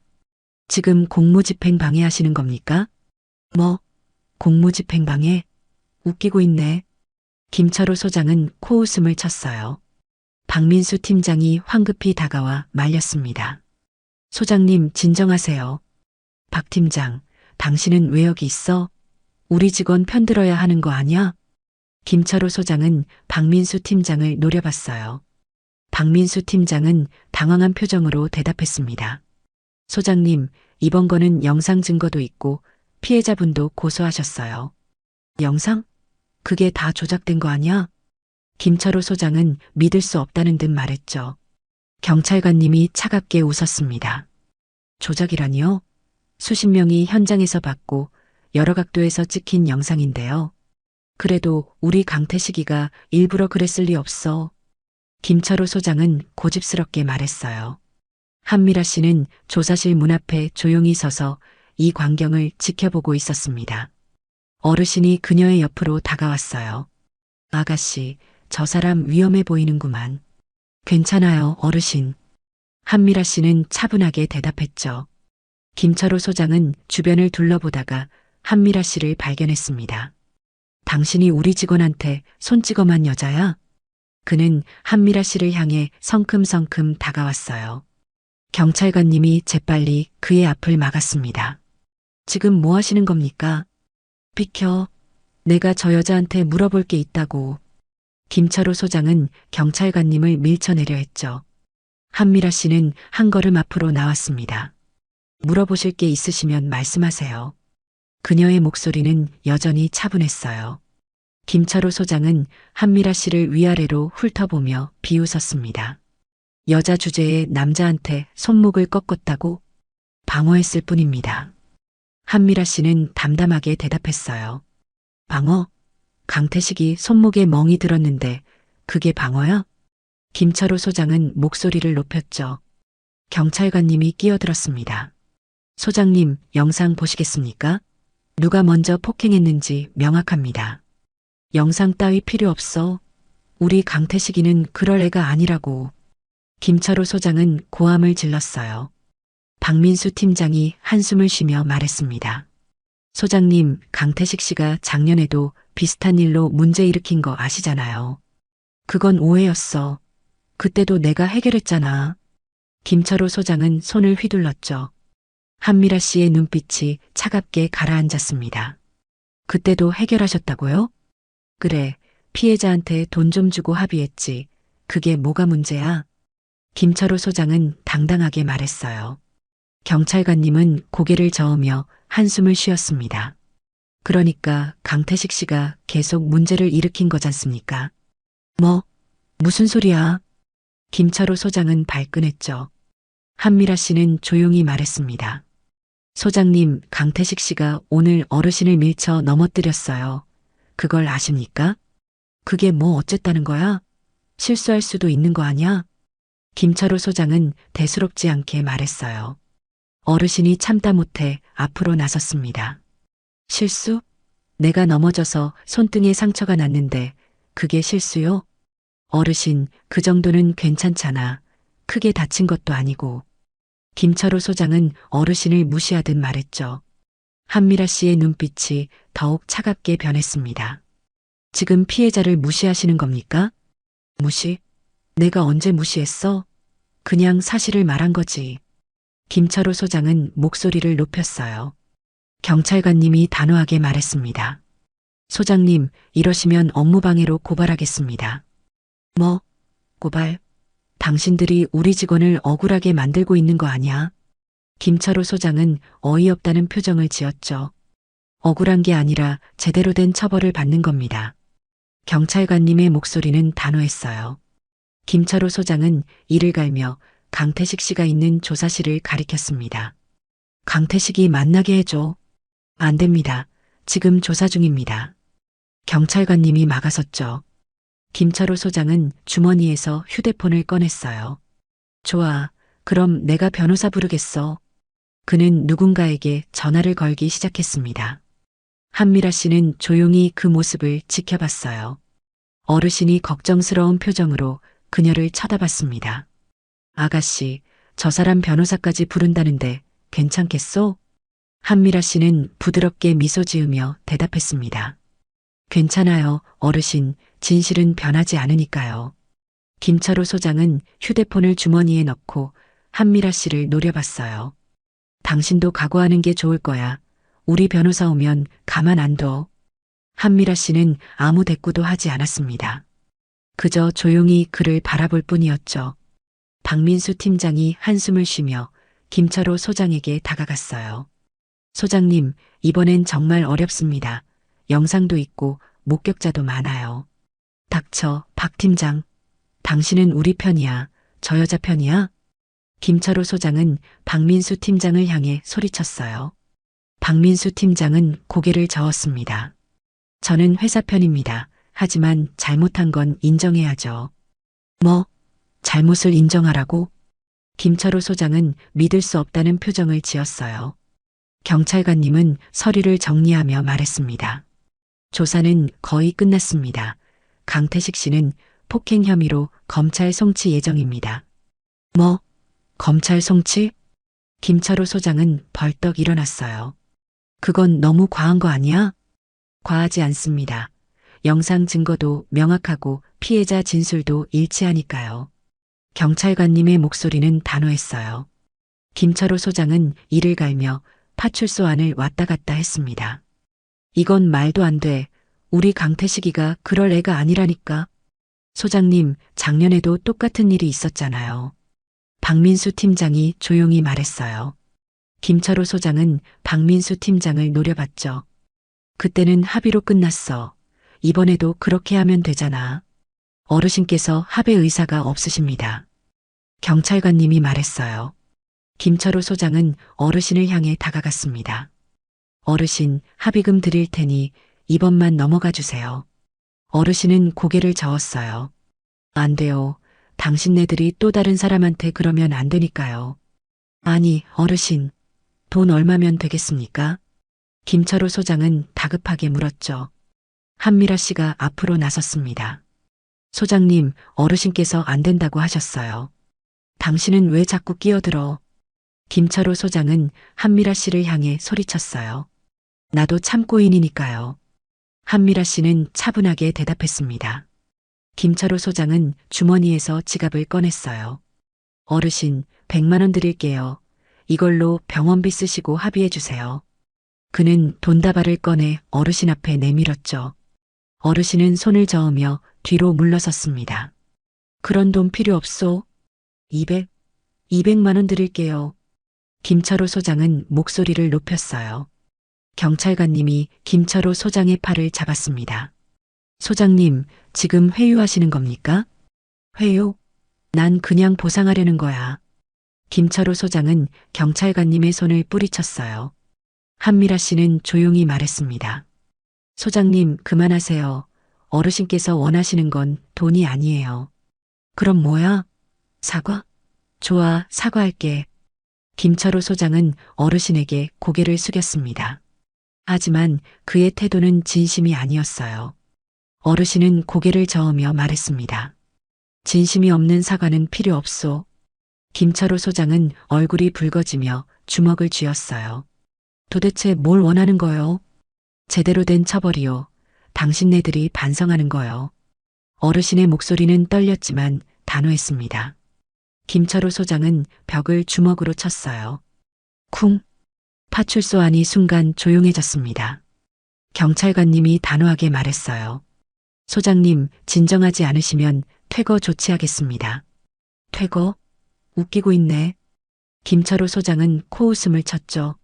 Speaker 3: 지금 공무집행 방해하시는 겁니까? 뭐? 공무집행 방해? 웃기고 있네. 김철호 소장은 코웃음을 쳤어요. 박민수 팀장이 황급히 다가와 말렸습니다. 소장님, 진정하세요. 박 팀장, 당신은 왜 여기 있어? 우리 직원 편들어야 하는 거 아니야? 김철호 소장은 박민수 팀장을 노려봤어요. 박민수 팀장은 당황한 표정으로 대답했습니다. 소장님, 이번 거는 영상 증거도 있고 피해자분도 고소하셨어요. 영상? 그게 다 조작된 거 아니야? 김철호 소장은 믿을 수 없다는 듯 말했죠. 경찰관님이 차갑게 웃었습니다. 조작이라니요? 수십 명이 현장에서 봤고 여러 각도에서 찍힌 영상인데요. 그래도 우리 강태식이가 일부러 그랬을 리 없어. 김철호 소장은 고집스럽게 말했어요. 한미라 씨는 조사실 문 앞에 조용히 서서 이 광경을 지켜보고 있었습니다. 어르신이 그녀의 옆으로 다가왔어요. 아가씨, 저 사람 위험해 보이는구만. 괜찮아요, 어르신. 한미라 씨는 차분하게 대답했죠. 김철호 소장은 주변을 둘러보다가 한미라 씨를 발견했습니다. 당신이 우리 직원한테 손찌검한 여자야? 그는 한미라 씨를 향해 성큼성큼 다가왔어요. 경찰관님이 재빨리 그의 앞을 막았습니다. 지금 뭐 하시는 겁니까? 비켜. 내가 저 여자한테 물어볼 게 있다고. 김철호 소장은 경찰관님을 밀쳐내려 했죠. 한미라 씨는 한 걸음 앞으로 나왔습니다. 물어보실 게 있으시면 말씀하세요. 그녀의 목소리는 여전히 차분했어요. 김철호 소장은 한미라 씨를 위아래로 훑어보며 비웃었습니다. 여자 주제에 남자한테 손목을 꺾었다고? 방어했을 뿐입니다. 한미라 씨는 담담하게 대답했어요. 방어? 강태식이 손목에 멍이 들었는데 그게 방어야? 김철호 소장은 목소리를 높였죠. 경찰관님이 끼어들었습니다. 소장님, 영상 보시겠습니까? 누가 먼저 폭행했는지 명확합니다. 영상 따위 필요 없어. 우리 강태식이는 그럴 애가 아니라고. 김철호 소장은 고함을 질렀어요. 박민수 팀장이 한숨을 쉬며 말했습니다. 소장님, 강태식 씨가 작년에도 비슷한 일로 문제 일으킨 거 아시잖아요. 그건 오해였어. 그때도 내가 해결했잖아. 김철호 소장은 손을 휘둘렀죠. 한미라 씨의 눈빛이 차갑게 가라앉았습니다. 그때도 해결하셨다고요? 그래, 피해자한테 돈 좀 주고 합의했지. 그게 뭐가 문제야? 김철호 소장은 당당하게 말했어요. 경찰관님은 고개를 저으며 한숨을 쉬었습니다. 그러니까 강태식 씨가 계속 문제를 일으킨 거잖습니까? 뭐? 무슨 소리야? 김철호 소장은 발끈했죠. 한미라 씨는 조용히 말했습니다. 소장님, 강태식 씨가 오늘 어르신을 밀쳐 넘어뜨렸어요. 그걸 아십니까? 그게 뭐 어쨌다는 거야? 실수할 수도 있는 거 아니야? 김철호 소장은 대수롭지 않게 말했어요. 어르신이 참다 못해 앞으로 나섰습니다. 실수? 내가 넘어져서 손등에 상처가 났는데 그게 실수요? 어르신, 그 정도는 괜찮잖아. 크게 다친 것도 아니고. 김철호 소장은 어르신을 무시하듯 말했죠. 한미라 씨의 눈빛이 더욱 차갑게 변했습니다. 지금 피해자를 무시하시는 겁니까? 무시? 내가 언제 무시했어? 그냥 사실을 말한 거지. 김철호 소장은 목소리를 높였어요. 경찰관님이 단호하게 말했습니다. 소장님, 이러시면 업무방해로 고발하겠습니다. 뭐? 고발? 당신들이 우리 직원을 억울하게 만들고 있는 거 아니야? 김철호 소장은 어이없다는 표정을 지었죠. 억울한 게 아니라 제대로 된 처벌을 받는 겁니다. 경찰관님의 목소리는 단호했어요. 김철호 소장은 이를 갈며 강태식 씨가 있는 조사실을 가리켰습니다. 강태식이 만나게 해줘. 안 됩니다. 지금 조사 중입니다. 경찰관님이 막아섰죠. 김철호 소장은 주머니에서 휴대폰을 꺼냈어요. 좋아. 그럼 내가 변호사 부르겠어. 그는 누군가에게 전화를 걸기 시작했습니다. 한미라 씨는 조용히 그 모습을 지켜봤어요. 어르신이 걱정스러운 표정으로 그녀를 쳐다봤습니다. 아가씨, 저 사람 변호사까지 부른다는데 괜찮겠소? 한미라 씨는 부드럽게 미소 지으며 대답했습니다. 괜찮아요, 어르신. 진실은 변하지 않으니까요. 김철호 소장은 휴대폰을 주머니에 넣고 한미라 씨를 노려봤어요. 당신도 각오하는 게 좋을 거야. 우리 변호사 오면 가만 안 둬. 한미라 씨는 아무 대꾸도 하지 않았습니다. 그저 조용히 그를 바라볼 뿐이었죠. 박민수 팀장이 한숨을 쉬며 김철호 소장에게 다가갔어요. 소장님, 이번엔 정말 어렵습니다. 영상도 있고 목격자도 많아요. 닥쳐, 박 팀장. 당신은 우리 편이야. 저 여자 편이야? 김철호 소장은 박민수 팀장을 향해 소리쳤어요. 박민수 팀장은 고개를 저었습니다. 저는 회사 편입니다. 하지만 잘못한 건 인정해야죠. 뭐, 잘못을 인정하라고? 김철호 소장은 믿을 수 없다는 표정을 지었어요. 경찰관님은 서류를 정리하며 말했습니다. 조사는 거의 끝났습니다. 강태식 씨는 폭행 혐의로 검찰 송치 예정입니다. 뭐, 검찰 송치? 김철호 소장은 벌떡 일어났어요. 그건 너무 과한 거 아니야? 과하지 않습니다. 영상 증거도 명확하고 피해자 진술도 일치하니까요. 경찰관님의 목소리는 단호했어요. 김철호 소장은 이를 갈며 파출소 안을 왔다 갔다 했습니다. 이건 말도 안 돼. 우리 강태식이가 그럴 애가 아니라니까. 소장님, 작년에도 똑같은 일이 있었잖아요. 박민수 팀장이 조용히 말했어요. 김철호 소장은 박민수 팀장을 노려봤죠. 그때는 합의로 끝났어. 이번에도 그렇게 하면 되잖아. 어르신께서 합의 의사가 없으십니다. 경찰관님이 말했어요. 김철호 소장은 어르신을 향해 다가갔습니다. 어르신, 합의금 드릴 테니 이번만 넘어가 주세요. 어르신은 고개를 저었어요. 안 돼요. 당신네들이 또 다른 사람한테 그러면 안 되니까요. 아니, 어르신. 돈 얼마면 되겠습니까? 김철호 소장은 다급하게 물었죠. 한미라 씨가 앞으로 나섰습니다. 소장님, 어르신께서 안 된다고 하셨어요. 당신은 왜 자꾸 끼어들어? 김철호 소장은 한미라 씨를 향해 소리쳤어요. 나도 참고인이니까요. 한미라 씨는 차분하게 대답했습니다. 김철호 소장은 주머니에서 지갑을 꺼냈어요. 어르신, 100만 원 드릴게요. 이걸로 병원비 쓰시고 합의해 주세요. 그는 돈다발을 꺼내 어르신 앞에 내밀었죠. 어르신은 손을 저으며 뒤로 물러섰습니다. 그런 돈 필요 없소. 200만 원 드릴게요. 김철호 소장은 목소리를 높였어요. 경찰관님이 김철호 소장의 팔을 잡았습니다. 소장님, 지금 회유하시는 겁니까? 회유? 난 그냥 보상하려는 거야. 김철호 소장은 경찰관님의 손을 뿌리쳤어요. 한미라 씨는 조용히 말했습니다. 소장님, 그만하세요. 어르신께서 원하시는 건 돈이 아니에요. 그럼 뭐야? 사과? 좋아, 사과할게. 김철호 소장은 어르신에게 고개를 숙였습니다. 하지만 그의 태도는 진심이 아니었어요. 어르신은 고개를 저으며 말했습니다. 진심이 없는 사과는 필요 없소. 김철호 소장은 얼굴이 붉어지며 주먹을 쥐었어요. 도대체 뭘 원하는 거요? 제대로 된 처벌이요. 당신네들이 반성하는 거요. 어르신의 목소리는 떨렸지만 단호했습니다. 김철호 소장은 벽을 주먹으로 쳤어요. 쿵! 파출소 안이 순간 조용해졌습니다. 경찰관님이 단호하게 말했어요. 소장님, 진정하지 않으시면 퇴거 조치하겠습니다. 퇴거? 웃기고 있네. 김철호 소장은 코웃음을 쳤죠.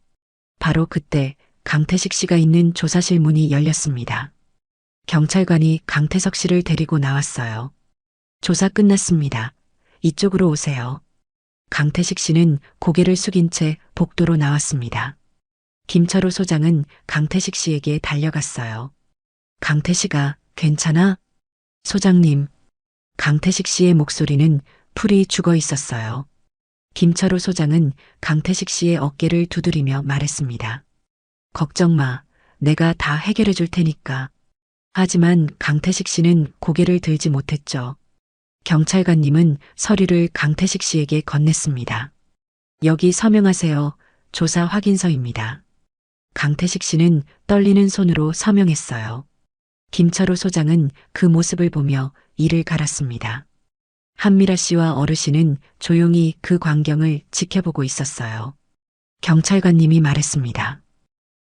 Speaker 3: 바로 그때 강태식 씨가 있는 조사실 문이 열렸습니다. 경찰관이 강태석 씨를 데리고 나왔어요. 조사 끝났습니다. 이쪽으로 오세요. 강태식 씨는 고개를 숙인 채 복도로 나왔습니다. 김철호 소장은 강태식 씨에게 달려갔어요. 강태식아, 괜찮아? 소장님. 강태식 씨의 목소리는 풀이 죽어 있었어요. 김철호 소장은 강태식 씨의 어깨를 두드리며 말했습니다. 걱정 마. 내가 다 해결해 줄 테니까. 하지만 강태식 씨는 고개를 들지 못했죠. 경찰관님은 서류를 강태식 씨에게 건넸습니다. 여기 서명하세요. 조사 확인서입니다. 강태식 씨는 떨리는 손으로 서명했어요. 김철호 소장은 그 모습을 보며 이를 갈았습니다. 한미라 씨와 어르신은 조용히 그 광경을 지켜보고 있었어요. 경찰관님이 말했습니다.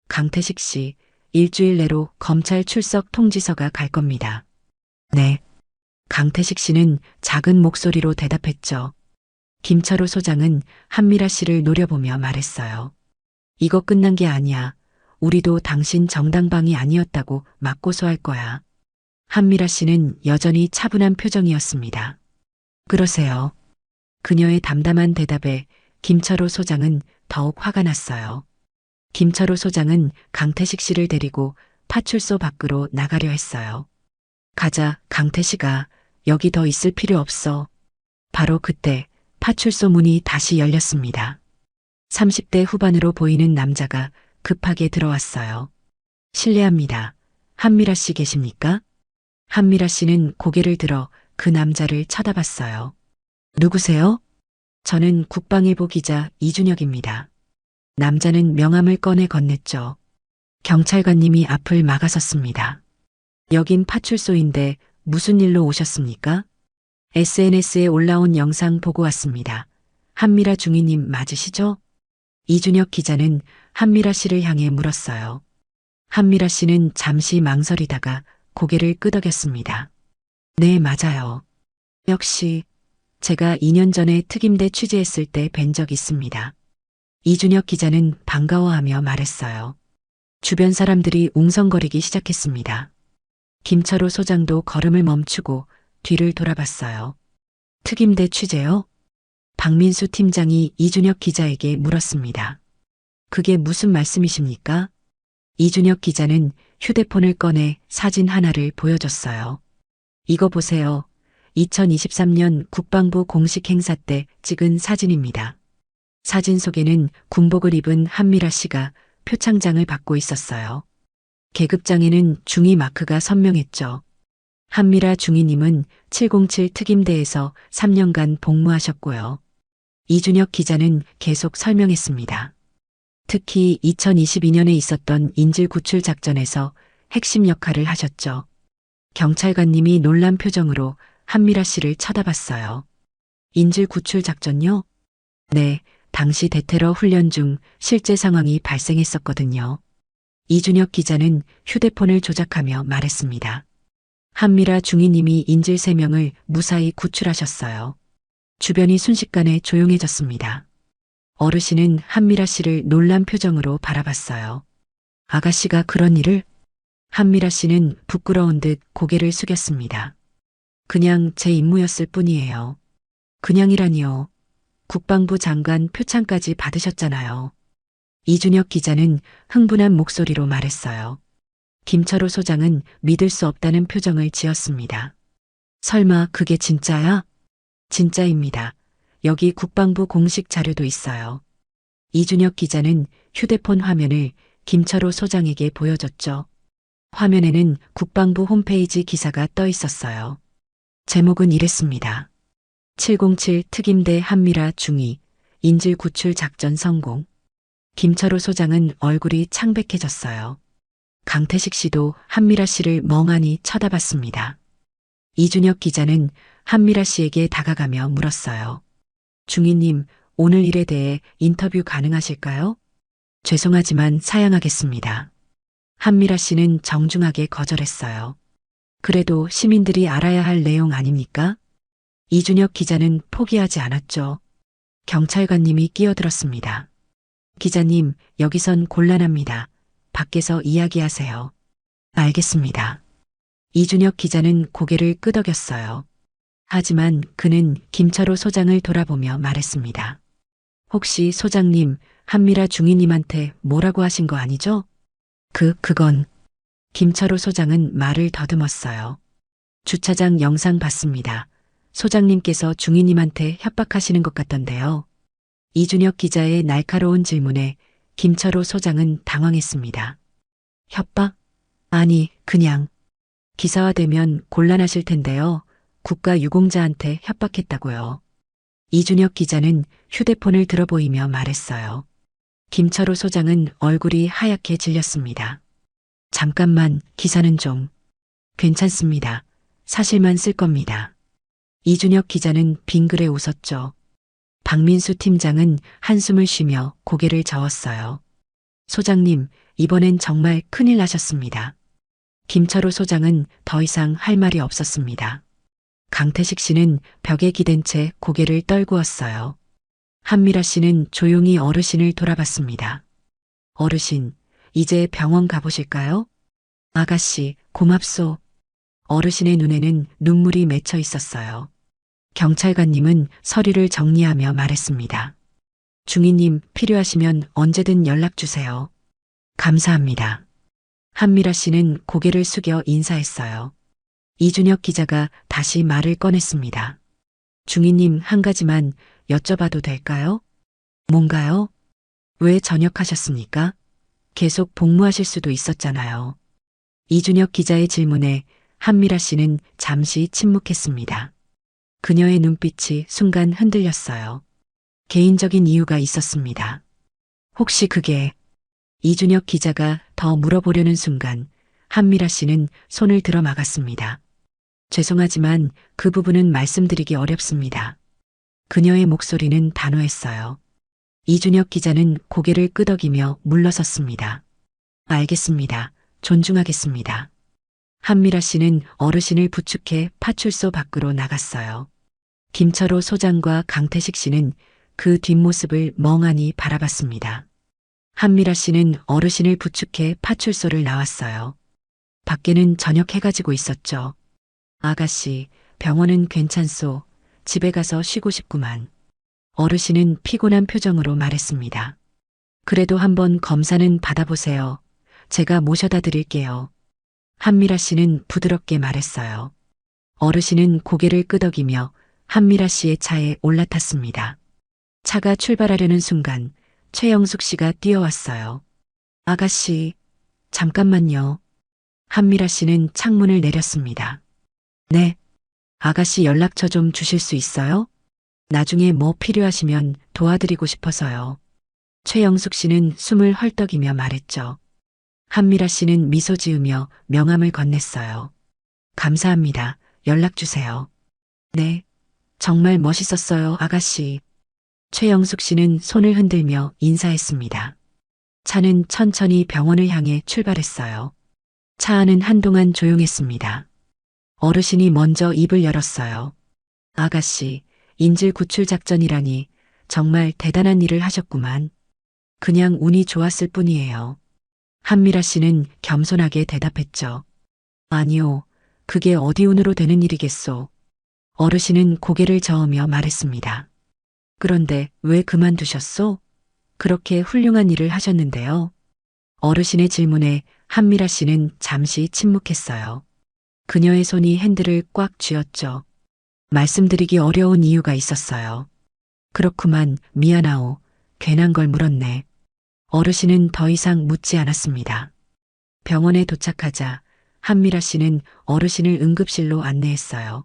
Speaker 3: 강태식 씨, 일주일 내로 검찰 출석 통지서가 갈 겁니다. 네. 강태식 씨는 작은 목소리로 대답했죠. 김철호 소장은 한미라 씨를 노려보며 말했어요. 이거 끝난 게 아니야. 우리도 당신 정당방이 아니었다고 맞고소할 거야. 한미라 씨는 여전히 차분한 표정이었습니다. 그러세요. 그녀의 담담한 대답에 김철호 소장은 더욱 화가 났어요. 김철호 소장은 강태식 씨를 데리고 파출소 밖으로 나가려 했어요. 가자, 강태식아. 여기 더 있을 필요 없어. 바로 그때 파출소 문이 다시 열렸습니다. 30대 후반으로 보이는 남자가 급하게 들어왔어요. 실례합니다. 한미라 씨 계십니까? 한미라 씨는 고개를 들어 그 남자를 쳐다봤어요. 누구세요? 저는 국방일보 기자 이준혁입니다. 남자는 명함을 꺼내 건넸죠. 경찰관님이 앞을 막아섰습니다. 여긴 파출소인데 무슨 일로 오셨습니까? SNS에 올라온 영상 보고 왔습니다. 한미라 중위님 맞으시죠? 이준혁 기자는 한미라 씨를 향해 물었어요. 한미라 씨는 잠시 망설이다가 고개를 끄덕였습니다. 네, 맞아요. 역시 제가 2년 전에 특임대 취재했을 때 뵌 적 있습니다. 이준혁 기자는 반가워하며 말했어요. 주변 사람들이 웅성거리기 시작했습니다. 김철호 소장도 걸음을 멈추고 뒤를 돌아봤어요. 특임대 취재요? 박민수 팀장이 이준혁 기자에게 물었습니다. 그게 무슨 말씀이십니까? 이준혁 기자는 휴대폰을 꺼내 사진 하나를 보여줬어요. 이거 보세요. 2023년 국방부 공식 행사 때 찍은 사진입니다. 사진 속에는 군복을 입은 한미라 씨가 표창장을 받고 있었어요. 계급장에는 중위 마크가 선명했죠. 한미라 중위님은 707 특임대에서 3년간 복무하셨고요. 이준혁 기자는 계속 설명했습니다. 특히 2022년에 있었던 인질 구출 작전에서 핵심 역할을 하셨죠. 경찰관님이 놀란 표정으로 한미라 씨를 쳐다봤어요. 인질 구출 작전요? 네, 당시 대테러 훈련 중 실제 상황이 발생했었거든요. 이준혁 기자는 휴대폰을 조작하며 말했습니다. 한미라 중위님이 인질 3명을 무사히 구출하셨어요. 주변이 순식간에 조용해졌습니다. 어르신은 한미라 씨를 놀란 표정으로 바라봤어요. 아가씨가 그런 일을? 한미라 씨는 부끄러운 듯 고개를 숙였습니다. 그냥 제 임무였을 뿐이에요. 그냥이라니요. 국방부 장관 표창까지 받으셨잖아요. 이준혁 기자는 흥분한 목소리로 말했어요. 김철호 소장은 믿을 수 없다는 표정을 지었습니다. 설마 그게 진짜야? 진짜입니다. 여기 국방부 공식 자료도 있어요. 이준혁 기자는 휴대폰 화면을 김철호 소장에게 보여줬죠. 화면에는 국방부 홈페이지 기사가 떠 있었어요. 제목은 이랬습니다. 707 특임대 한미라 중위, 인질 구출 작전 성공. 김철호 소장은 얼굴이 창백해졌어요. 강태식 씨도 한미라 씨를 멍하니 쳐다봤습니다. 이준혁 기자는 한미라 씨에게 다가가며 물었어요. 중위님, 오늘 일에 대해 인터뷰 가능하실까요? 죄송하지만 사양하겠습니다. 한미라 씨는 정중하게 거절했어요. 그래도 시민들이 알아야 할 내용 아닙니까? 이준혁 기자는 포기하지 않았죠. 경찰관님이 끼어들었습니다. 기자님, 여기선 곤란합니다. 밖에서 이야기하세요. 알겠습니다. 이준혁 기자는 고개를 끄덕였어요. 하지만 그는 김철호 소장을 돌아보며 말했습니다. 혹시 소장님, 한미라 중위님한테 뭐라고 하신 거 아니죠? 그건. 김철호 소장은 말을 더듬었어요. 주차장 영상 봤습니다. 소장님께서 중위님한테 협박하시는 것 같던데요. 이준혁 기자의 날카로운 질문에 김철호 소장은 당황했습니다. 협박? 아니, 그냥. 기사화되면 곤란하실 텐데요. 국가 유공자한테 협박했다고요. 이준혁 기자는 휴대폰을 들어보이며 말했어요. 김철호 소장은 얼굴이 하얗게 질렸습니다. 잠깐만, 기사는 좀. 괜찮습니다. 사실만 쓸 겁니다. 이준혁 기자는 빙그레 웃었죠. 박민수 팀장은 한숨을 쉬며 고개를 저었어요. 소장님, 이번엔 정말 큰일 나셨습니다. 김철호 소장은 더 이상 할 말이 없었습니다. 강태식 씨는 벽에 기댄 채 고개를 떨구었어요. 한미라 씨는 조용히 어르신을 돌아봤습니다. 어르신, 이제 병원 가보실까요? 아가씨, 고맙소. 어르신의 눈에는 눈물이 맺혀 있었어요. 경찰관님은 서류를 정리하며 말했습니다. 중위님, 필요하시면 언제든 연락주세요. 감사합니다. 한미라 씨는 고개를 숙여 인사했어요. 이준혁 기자가 다시 말을 꺼냈습니다. 중위님, 한 가지만 여쭤봐도 될까요? 뭔가요? 왜 전역하셨습니까? 계속 복무하실 수도 있었잖아요. 이준혁 기자의 질문에 한미라 씨는 잠시 침묵했습니다. 그녀의 눈빛이 순간 흔들렸어요. 개인적인 이유가 있었습니다. 혹시 그게 이준혁 기자가 더 물어보려는 순간 한미라 씨는 손을 들어 막았습니다. 죄송하지만 그 부분은 말씀드리기 어렵습니다. 그녀의 목소리는 단호했어요. 이준혁 기자는 고개를 끄덕이며 물러섰습니다. 알겠습니다. 존중하겠습니다. 한미라 씨는 어르신을 부축해 파출소 밖으로 나갔어요. 김철호 소장과 강태식 씨는 그 뒷모습을 멍하니 바라봤습니다. 한미라 씨는 어르신을 부축해 파출소를 나왔어요. 밖에는 저녁 해가 지고 있었죠. 아가씨, 병원은 괜찮소. 집에 가서 쉬고 싶구만. 어르신은 피곤한 표정으로 말했습니다. 그래도 한번 검사는 받아보세요. 제가 모셔다 드릴게요. 한미라 씨는 부드럽게 말했어요. 어르신은 고개를 끄덕이며 한미라 씨의 차에 올라탔습니다. 차가 출발하려는 순간 최영숙 씨가 뛰어왔어요. 아가씨, 잠깐만요. 한미라 씨는 창문을 내렸습니다. 네. 아가씨 연락처 좀 주실 수 있어요? 나중에 뭐 필요하시면 도와드리고 싶어서요. 최영숙 씨는 숨을 헐떡이며 말했죠. 한미라 씨는 미소 지으며 명함을 건넸어요. 감사합니다. 연락 주세요. 네. 정말 멋있었어요, 아가씨. 최영숙 씨는 손을 흔들며 인사했습니다. 차는 천천히 병원을 향해 출발했어요. 차 안은 한동안 조용했습니다. 어르신이 먼저 입을 열었어요. 아가씨, 인질 구출 작전이라니 정말 대단한 일을 하셨구만. 그냥 운이 좋았을 뿐이에요. 한미라 씨는 겸손하게 대답했죠. 아니요, 그게 어디 운으로 되는 일이겠소. 어르신은 고개를 저으며 말했습니다. 그런데 왜 그만두셨소? 그렇게 훌륭한 일을 하셨는데요. 어르신의 질문에 한미라 씨는 잠시 침묵했어요. 그녀의 손이 핸들을 꽉 쥐었죠. 말씀드리기 어려운 이유가 있었어요. 그렇구만, 미안하오. 괜한 걸 물었네. 어르신은 더 이상 묻지 않았습니다. 병원에 도착하자 한미라 씨는 어르신을 응급실로 안내했어요.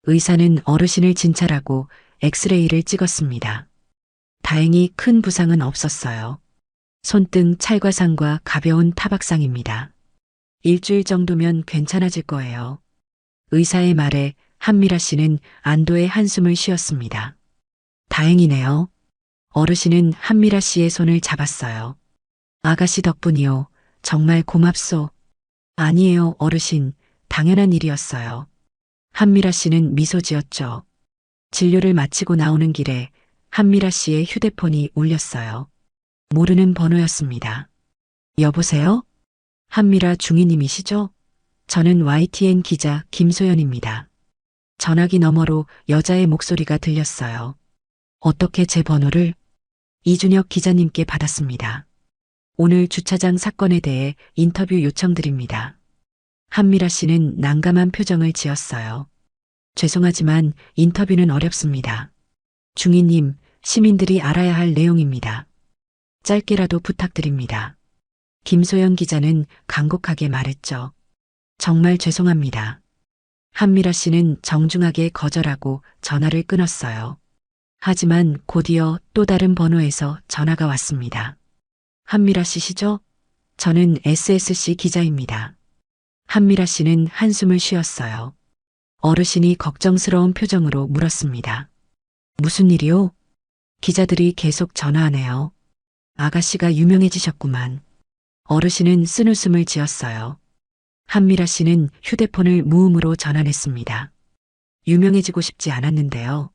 Speaker 3: 의사는 어르신을 진찰하고 엑스레이를 찍었습니다. 다행히 큰 부상은 없었어요. 손등 찰과상과 가벼운 타박상입니다. 일주일 정도면 괜찮아질 거예요. 의사의 말에 한미라 씨는 안도의 한숨을 쉬었습니다. 다행이네요. 어르신은 한미라 씨의 손을 잡았어요. 아가씨 덕분이요. 정말 고맙소. 아니에요, 어르신. 당연한 일이었어요. 한미라 씨는 미소 지었죠. 진료를 마치고 나오는 길에 한미라 씨의 휴대폰이 울렸어요. 모르는 번호였습니다. 여보세요? 한미라 중위님이시죠? 저는 YTN 기자 김소연입니다. 전화기 너머로 여자의 목소리가 들렸어요. 어떻게 제 번호를? 이준혁 기자님께 받았습니다. 오늘 주차장 사건에 대해 인터뷰 요청드립니다. 한미라 씨는 난감한 표정을 지었어요. 죄송하지만 인터뷰는 어렵습니다. 중위님, 시민들이 알아야 할 내용입니다. 짧게라도 부탁드립니다. 김소연 기자는 간곡하게 말했죠. 정말 죄송합니다. 한미라 씨는 정중하게 거절하고 전화를 끊었어요. 하지만 곧이어 또 다른 번호에서 전화가 왔습니다. 한미라 씨시죠? 저는 SSC 기자입니다. 한미라 씨는 한숨을 쉬었어요. 어르신이 걱정스러운 표정으로 물었습니다. 무슨 일이요? 기자들이 계속 전화하네요. 아가씨가 유명해지셨구만. 어르신은 쓴웃음을 지었어요. 한미라 씨는 휴대폰을 무음으로 전환했습니다. 유명해지고 싶지 않았는데요.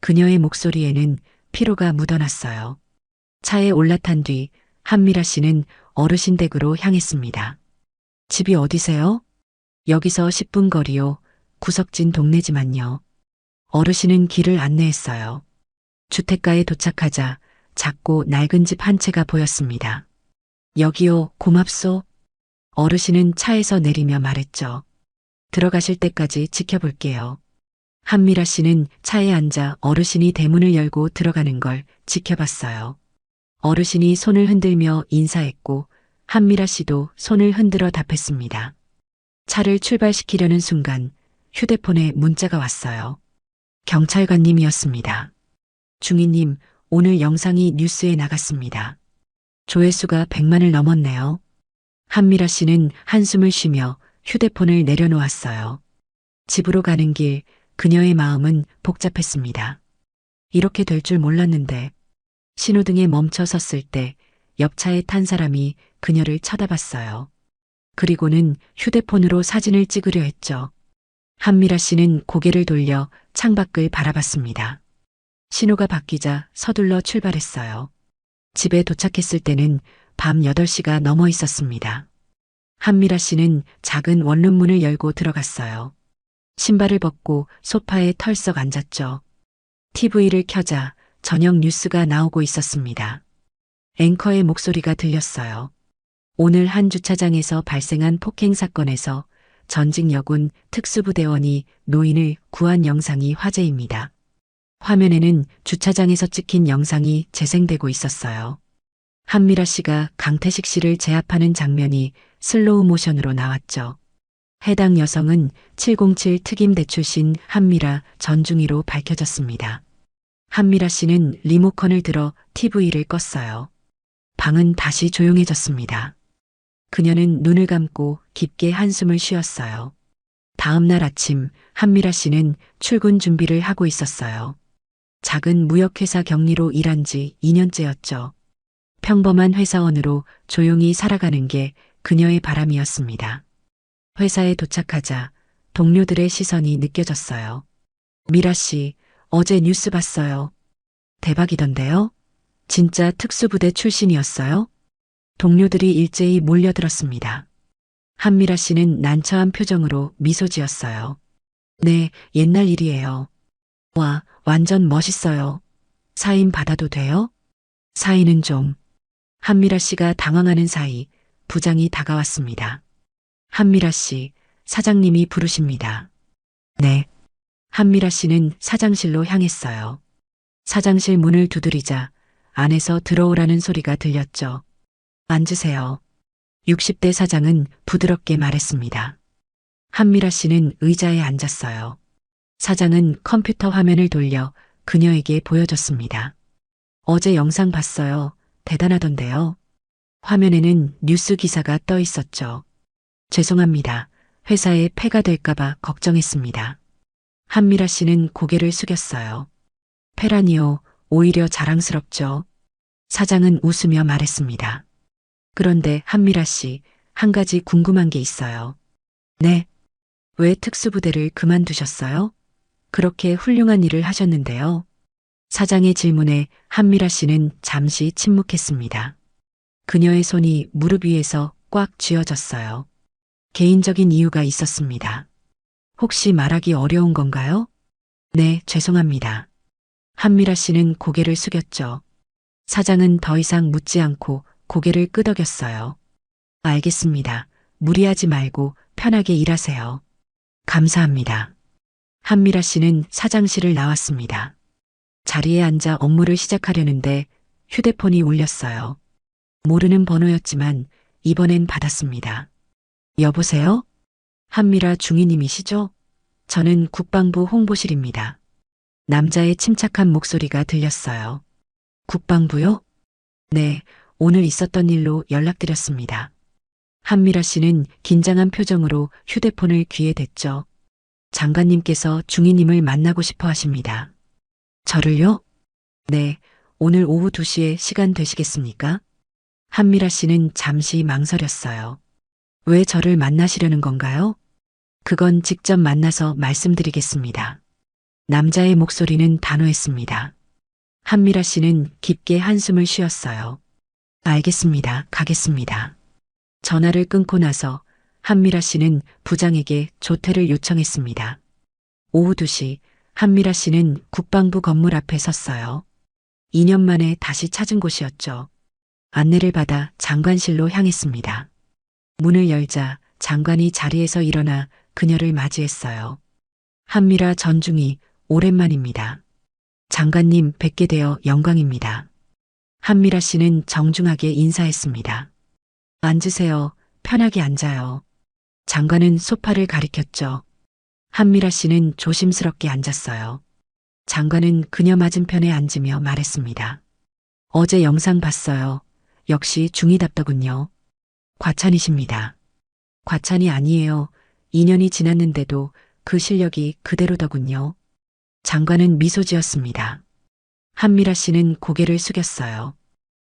Speaker 3: 그녀의 목소리에는 피로가 묻어났어요. 차에 올라탄 뒤 한미라 씨는 어르신 댁으로 향했습니다. 집이 어디세요? 여기서 10분 거리요. 구석진 동네지만요. 어르신은 길을 안내했어요. 주택가에 도착하자 작고 낡은 집 한 채가 보였습니다. 여기요, 고맙소. 어르신은 차에서 내리며 말했죠. 들어가실 때까지 지켜볼게요. 한미라 씨는 차에 앉아 어르신이 대문을 열고 들어가는 걸 지켜봤어요. 어르신이 손을 흔들며 인사했고 한미라 씨도 손을 흔들어 답했습니다. 차를 출발시키려는 순간 휴대폰에 문자가 왔어요. 경찰관님이었습니다. 중위님, 오늘 영상이 뉴스에 나갔습니다. 조회수가 100만을 넘었네요. 한미라 씨는 한숨을 쉬며 휴대폰을 내려놓았어요. 집으로 가는 길 그녀의 마음은 복잡했습니다. 이렇게 될 줄 몰랐는데 신호등에 멈춰 섰을 때 옆차에 탄 사람이 그녀를 쳐다봤어요. 그리고는 휴대폰으로 사진을 찍으려 했죠. 한미라 씨는 고개를 돌려 창밖을 바라봤습니다. 신호가 바뀌자 서둘러 출발했어요. 집에 도착했을 때는 밤 8시가 넘어 있었습니다. 한미라 씨는 작은 원룸문을 열고 들어갔어요. 신발을 벗고 소파에 털썩 앉았죠. TV를 켜자 저녁 뉴스가 나오고 있었습니다. 앵커의 목소리가 들렸어요. 오늘 한 주차장에서 발생한 폭행 사건에서 전직 여군 특수부대원이 노인을 구한 영상이 화제입니다. 화면에는 주차장에서 찍힌 영상이 재생되고 있었어요. 한미라 씨가 강태식 씨를 제압하는 장면이 슬로우 모션으로 나왔죠. 해당 여성은 707 특임대 출신 한미라 전중위로 밝혀졌습니다. 한미라 씨는 리모컨을 들어 TV를 껐어요. 방은 다시 조용해졌습니다. 그녀는 눈을 감고 깊게 한숨을 쉬었어요. 다음 날 아침 한미라 씨는 출근 준비를 하고 있었어요. 작은 무역회사 격리로 일한 지 2년째였죠. 평범한 회사원으로 조용히 살아가는 게 그녀의 바람이었습니다. 회사에 도착하자 동료들의 시선이 느껴졌어요. 미라 씨, 어제 뉴스 봤어요. 대박이던데요? 진짜 특수부대 출신이었어요? 동료들이 일제히 몰려들었습니다. 한미라 씨는 난처한 표정으로 미소 지었어요. 네, 옛날 일이에요. 와, 완전 멋있어요. 사인 받아도 돼요? 사인은 좀. 한미라 씨가 당황하는 사이 부장이 다가왔습니다. 한미라 씨, 사장님이 부르십니다. 네. 한미라 씨는 사장실로 향했어요. 사장실 문을 두드리자 안에서 들어오라는 소리가 들렸죠. 앉으세요. 60대 사장은 부드럽게 말했습니다. 한미라 씨는 의자에 앉았어요. 사장은 컴퓨터 화면을 돌려 그녀에게 보여줬습니다. 어제 영상 봤어요. 대단하던데요. 화면에는 뉴스 기사가 떠 있었죠. 죄송합니다. 회사에 폐가 될까봐 걱정했습니다. 한미라 씨는 고개를 숙였어요. 폐라니요, 오히려 자랑스럽죠. 사장은 웃으며 말했습니다. 그런데 한미라 씨, 한 가지 궁금한 게 있어요. 네. 왜 특수부대를 그만두셨어요? 그렇게 훌륭한 일을 하셨는데요. 사장의 질문에 한미라 씨는 잠시 침묵했습니다. 그녀의 손이 무릎 위에서 꽉 쥐어졌어요. 개인적인 이유가 있었습니다. 혹시 말하기 어려운 건가요? 네, 죄송합니다. 한미라 씨는 고개를 숙였죠. 사장은 더 이상 묻지 않고 고개를 끄덕였어요. 알겠습니다. 무리하지 말고 편하게 일하세요. 감사합니다. 한미라 씨는 사장실을 나왔습니다. 자리에 앉아 업무를 시작하려는데 휴대폰이 울렸어요. 모르는 번호였지만 이번엔 받았습니다. 여보세요? 한미라 중위님이시죠? 저는 국방부 홍보실입니다. 남자의 침착한 목소리가 들렸어요. 국방부요? 네, 오늘 있었던 일로 연락드렸습니다. 한미라 씨는 긴장한 표정으로 휴대폰을 귀에 댔죠. 장관님께서 중위님을 만나고 싶어 하십니다. 저를요? 네, 오늘 오후 2시에 시간 되시겠습니까? 한미라 씨는 잠시 망설였어요. 왜 저를 만나시려는 건가요? 그건 직접 만나서 말씀드리겠습니다. 남자의 목소리는 단호했습니다. 한미라 씨는 깊게 한숨을 쉬었어요. 알겠습니다. 가겠습니다. 전화를 끊고 나서 한미라 씨는 부장에게 조퇴를 요청했습니다. 오후 2시 한미라 씨는 국방부 건물 앞에 섰어요. 2년 만에 다시 찾은 곳이었죠. 안내를 받아 장관실로 향했습니다. 문을 열자 장관이 자리에서 일어나 그녀를 맞이했어요. 한미라 전중이 오랜만입니다. 장관님 뵙게 되어 영광입니다. 한미라 씨는 정중하게 인사했습니다. 앉으세요. 편하게 앉아요. 장관은 소파를 가리켰죠. 한미라 씨는 조심스럽게 앉았어요. 장관은 그녀 맞은편에 앉으며 말했습니다. 어제 영상 봤어요. 역시 중이답더군요. 과찬이십니다. 과찬이 아니에요. 2년이 지났는데도 그 실력이 그대로더군요. 장관은 미소 지었습니다. 한미라 씨는 고개를 숙였어요.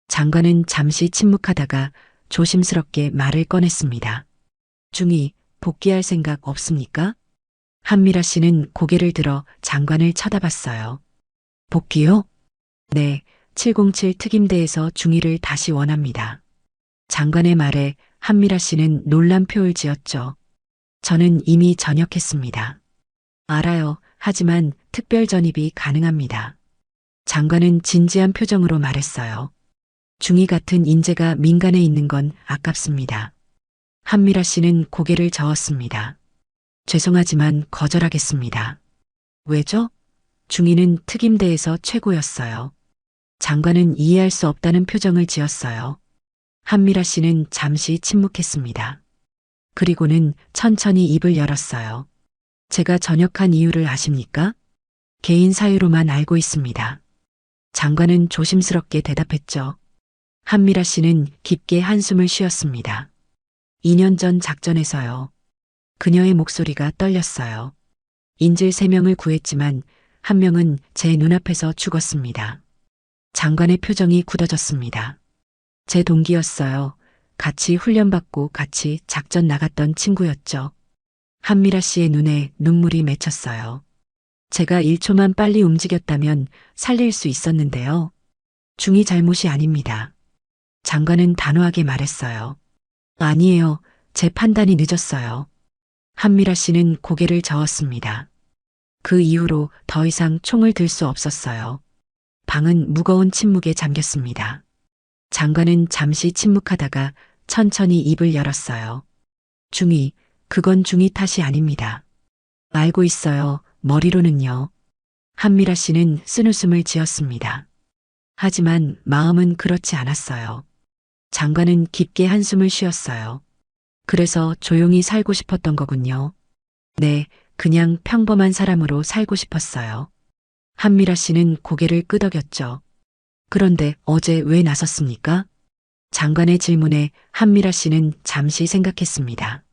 Speaker 3: 장관은 잠시 침묵하다가 조심스럽게 말을 꺼냈습니다. 중이 복귀할 생각 없습니까? 한미라 씨는 고개를 들어 장관을 쳐다봤어요. 복귀요? 네, 707 특임대에서 중위를 다시 원합니다. 장관의 말에 한미라 씨는 놀란 표를 지었죠. 저는 이미 전역했습니다. 알아요. 하지만 특별 전입이 가능합니다. 장관은 진지한 표정으로 말했어요. 중위 같은 인재가 민간에 있는 건 아깝습니다. 한미라 씨는 고개를 저었습니다. 죄송하지만 거절하겠습니다. 왜죠? 중위는 특임대에서 최고였어요. 장관은 이해할 수 없다는 표정을 지었어요. 한미라 씨는 잠시 침묵했습니다. 그리고는 천천히 입을 열었어요. 제가 전역한 이유를 아십니까? 개인 사유로만 알고 있습니다. 장관은 조심스럽게 대답했죠. 한미라 씨는 깊게 한숨을 쉬었습니다. 2년 전 작전에서요. 그녀의 목소리가 떨렸어요. 인질 3명을 구했지만 1명은 제 눈앞에서 죽었습니다. 장관의 표정이 굳어졌습니다. 제 동기였어요. 같이 훈련받고 같이 작전 나갔던 친구였죠. 한미라 씨의 눈에 눈물이 맺혔어요. 제가 1초만 빨리 움직였다면 살릴 수 있었는데요. 중이 잘못이 아닙니다. 장관은 단호하게 말했어요. 아니에요. 제 판단이 늦었어요. 한미라 씨는 고개를 저었습니다. 그 이후로 더 이상 총을 들 수 없었어요. 방은 무거운 침묵에 잠겼습니다. 장관은 잠시 침묵하다가 천천히 입을 열었어요. 중이, 그건 중이 탓이 아닙니다. 알고 있어요. 머리로는요. 한미라 씨는 쓴웃음을 지었습니다. 하지만 마음은 그렇지 않았어요. 장관은 깊게 한숨을 쉬었어요. 그래서 조용히 살고 싶었던 거군요. 네, 그냥 평범한 사람으로 살고 싶었어요. 한미라 씨는 고개를 끄덕였죠. 그런데 어제 왜 나섰습니까? 장관의 질문에 한미라 씨는 잠시 생각했습니다.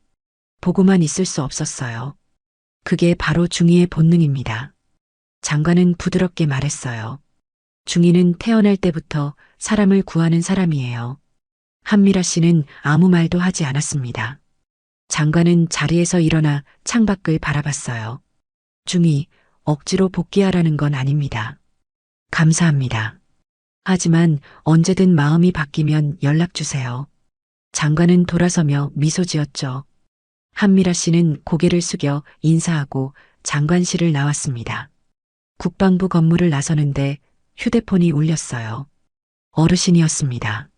Speaker 3: 보고만 있을 수 없었어요. 그게 바로 중이의 본능입니다. 장관은 부드럽게 말했어요. 중이는 태어날 때부터 사람을 구하는 사람이에요. 한미라 씨는 아무 말도 하지 않았습니다. 장관은 자리에서 일어나 창밖을 바라봤어요. 중이, 억지로 복귀하라는 건 아닙니다. 감사합니다. 하지만 언제든 마음이 바뀌면 연락 주세요. 장관은 돌아서며 미소 지었죠. 한미라 씨는 고개를 숙여 인사하고 장관실을 나왔습니다. 국방부 건물을 나서는데 휴대폰이 울렸어요. 어르신이었습니다.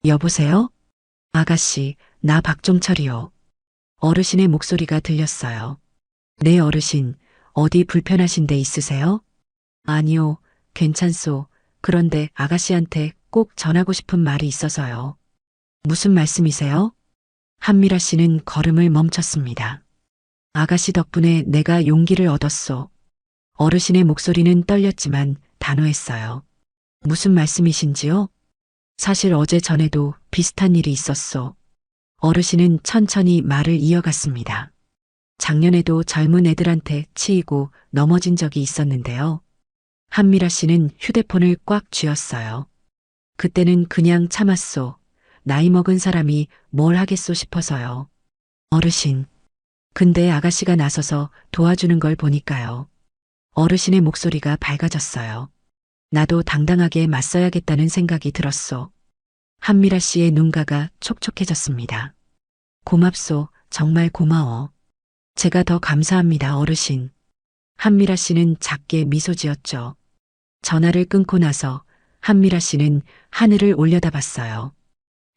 Speaker 3: 여보세요? 아가씨, 나 박종철이요. 어르신의 목소리가 들렸어요. 네, 어르신, 어디 불편하신 데 있으세요? 아니요, 괜찮소. 그런데 아가씨한테 꼭 전하고 싶은 말이 있어서요. 무슨 말씀이세요? 한미라 씨는 걸음을 멈췄습니다. 아가씨 덕분에 내가 용기를 얻었소. 어르신의 목소리는 떨렸지만 단호했어요. 무슨 말씀이신지요? 사실 어제 전에도 비슷한 일이 있었소. 어르신은 천천히 말을 이어갔습니다. 작년에도 젊은 애들한테 치이고 넘어진 적이 있었는데요. 한미라 씨는 휴대폰을 꽉 쥐었어요. 그때는 그냥 참았소. 나이 먹은 사람이 뭘 하겠소 싶어서요. 어르신, 근데 아가씨가 나서서 도와주는 걸 보니까요. 어르신의 목소리가 밝아졌어요. 나도 당당하게 맞서야겠다는 생각이 들었소. 한미라 씨의 눈가가 촉촉해졌습니다. 고맙소. 정말 고마워. 제가 더 감사합니다, 어르신. 한미라 씨는 작게 미소 지었죠. 전화를 끊고 나서 한미라 씨는 하늘을 올려다봤어요.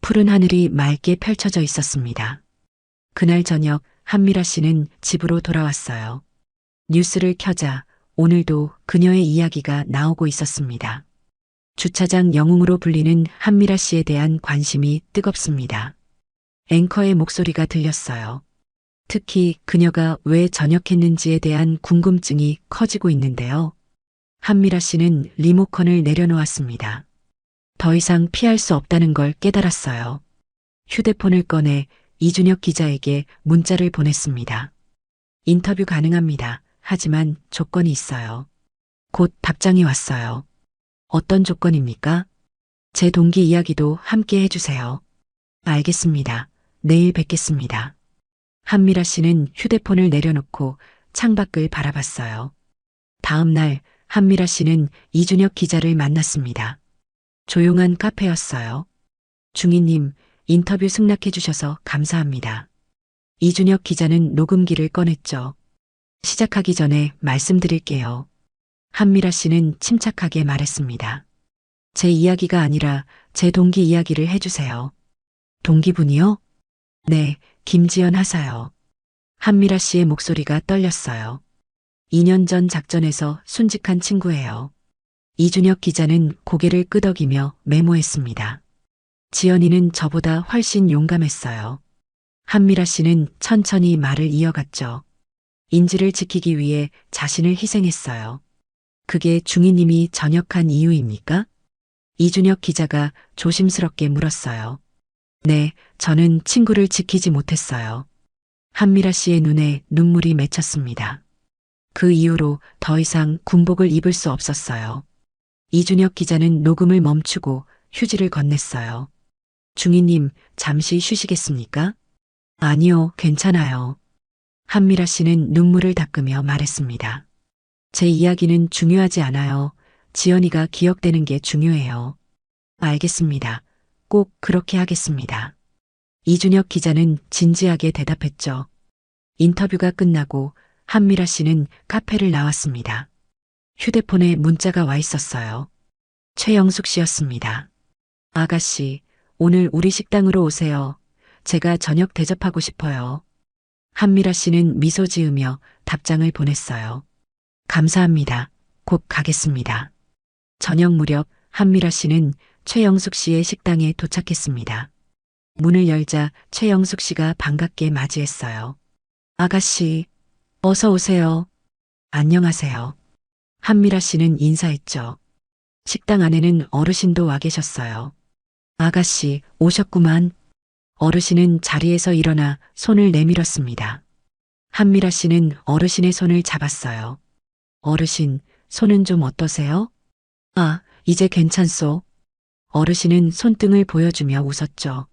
Speaker 3: 푸른 하늘이 맑게 펼쳐져 있었습니다. 그날 저녁 한미라 씨는 집으로 돌아왔어요. 뉴스를 켜자 오늘도 그녀의 이야기가 나오고 있었습니다. 주차장 영웅으로 불리는 한미라 씨에 대한 관심이 뜨겁습니다. 앵커의 목소리가 들렸어요. 특히 그녀가 왜 전역했는지에 대한 궁금증이 커지고 있는데요. 한미라 씨는 리모컨을 내려놓았습니다. 더 이상 피할 수 없다는 걸 깨달았어요. 휴대폰을 꺼내 이준혁 기자에게 문자를 보냈습니다. 인터뷰 가능합니다. 하지만 조건이 있어요. 곧 답장이 왔어요. 어떤 조건입니까? 제 동기 이야기도 함께 해주세요. 알겠습니다. 내일 뵙겠습니다. 한미라 씨는 휴대폰을 내려놓고 창밖을 바라봤어요. 다음 날 한미라 씨는 이준혁 기자를 만났습니다. 조용한 카페였어요. 중희님, 인터뷰 승낙해 주셔서 감사합니다. 이준혁 기자는 녹음기를 꺼냈죠. 시작하기 전에 말씀드릴게요. 한미라 씨는 침착하게 말했습니다. 제 이야기가 아니라 제 동기 이야기를 해주세요. 동기분이요? 네, 김지연 하사요. 한미라 씨의 목소리가 떨렸어요. 2년 전 작전에서 순직한 친구예요. 이준혁 기자는 고개를 끄덕이며 메모했습니다. 지연이는 저보다 훨씬 용감했어요. 한미라 씨는 천천히 말을 이어갔죠. 인지를 지키기 위해 자신을 희생했어요. 그게 중희님이 전역한 이유입니까? 이준혁 기자가 조심스럽게 물었어요. 네, 저는 친구를 지키지 못했어요. 한미라 씨의 눈에 눈물이 맺혔습니다. 그 이후로 더 이상 군복을 입을 수 없었어요. 이준혁 기자는 녹음을 멈추고 휴지를 건넸어요. 중희님, 잠시 쉬시겠습니까? 아니요, 괜찮아요. 한미라 씨는 눈물을 닦으며 말했습니다. 제 이야기는 중요하지 않아요. 지연이가 기억되는 게 중요해요. 알겠습니다. 꼭 그렇게 하겠습니다. 이준혁 기자는 진지하게 대답했죠. 인터뷰가 끝나고 한미라 씨는 카페를 나왔습니다. 휴대폰에 문자가 와 있었어요. 최영숙 씨였습니다. 아가씨, 오늘 우리 식당으로 오세요. 제가 저녁 대접하고 싶어요. 한미라 씨는 미소 지으며 답장을 보냈어요. 감사합니다. 곧 가겠습니다. 저녁 무렵 한미라 씨는 최영숙 씨의 식당에 도착했습니다. 문을 열자 최영숙 씨가 반갑게 맞이했어요. 아가씨, 어서 오세요. 안녕하세요. 한미라 씨는 인사했죠. 식당 안에는 어르신도 와 계셨어요. 아가씨, 오셨구만. 어르신은 자리에서 일어나 손을 내밀었습니다. 한미라 씨는 어르신의 손을 잡았어요. 어르신, 손은 좀 어떠세요? 아, 이제 괜찮소. 어르신은 손등을 보여주며 웃었죠.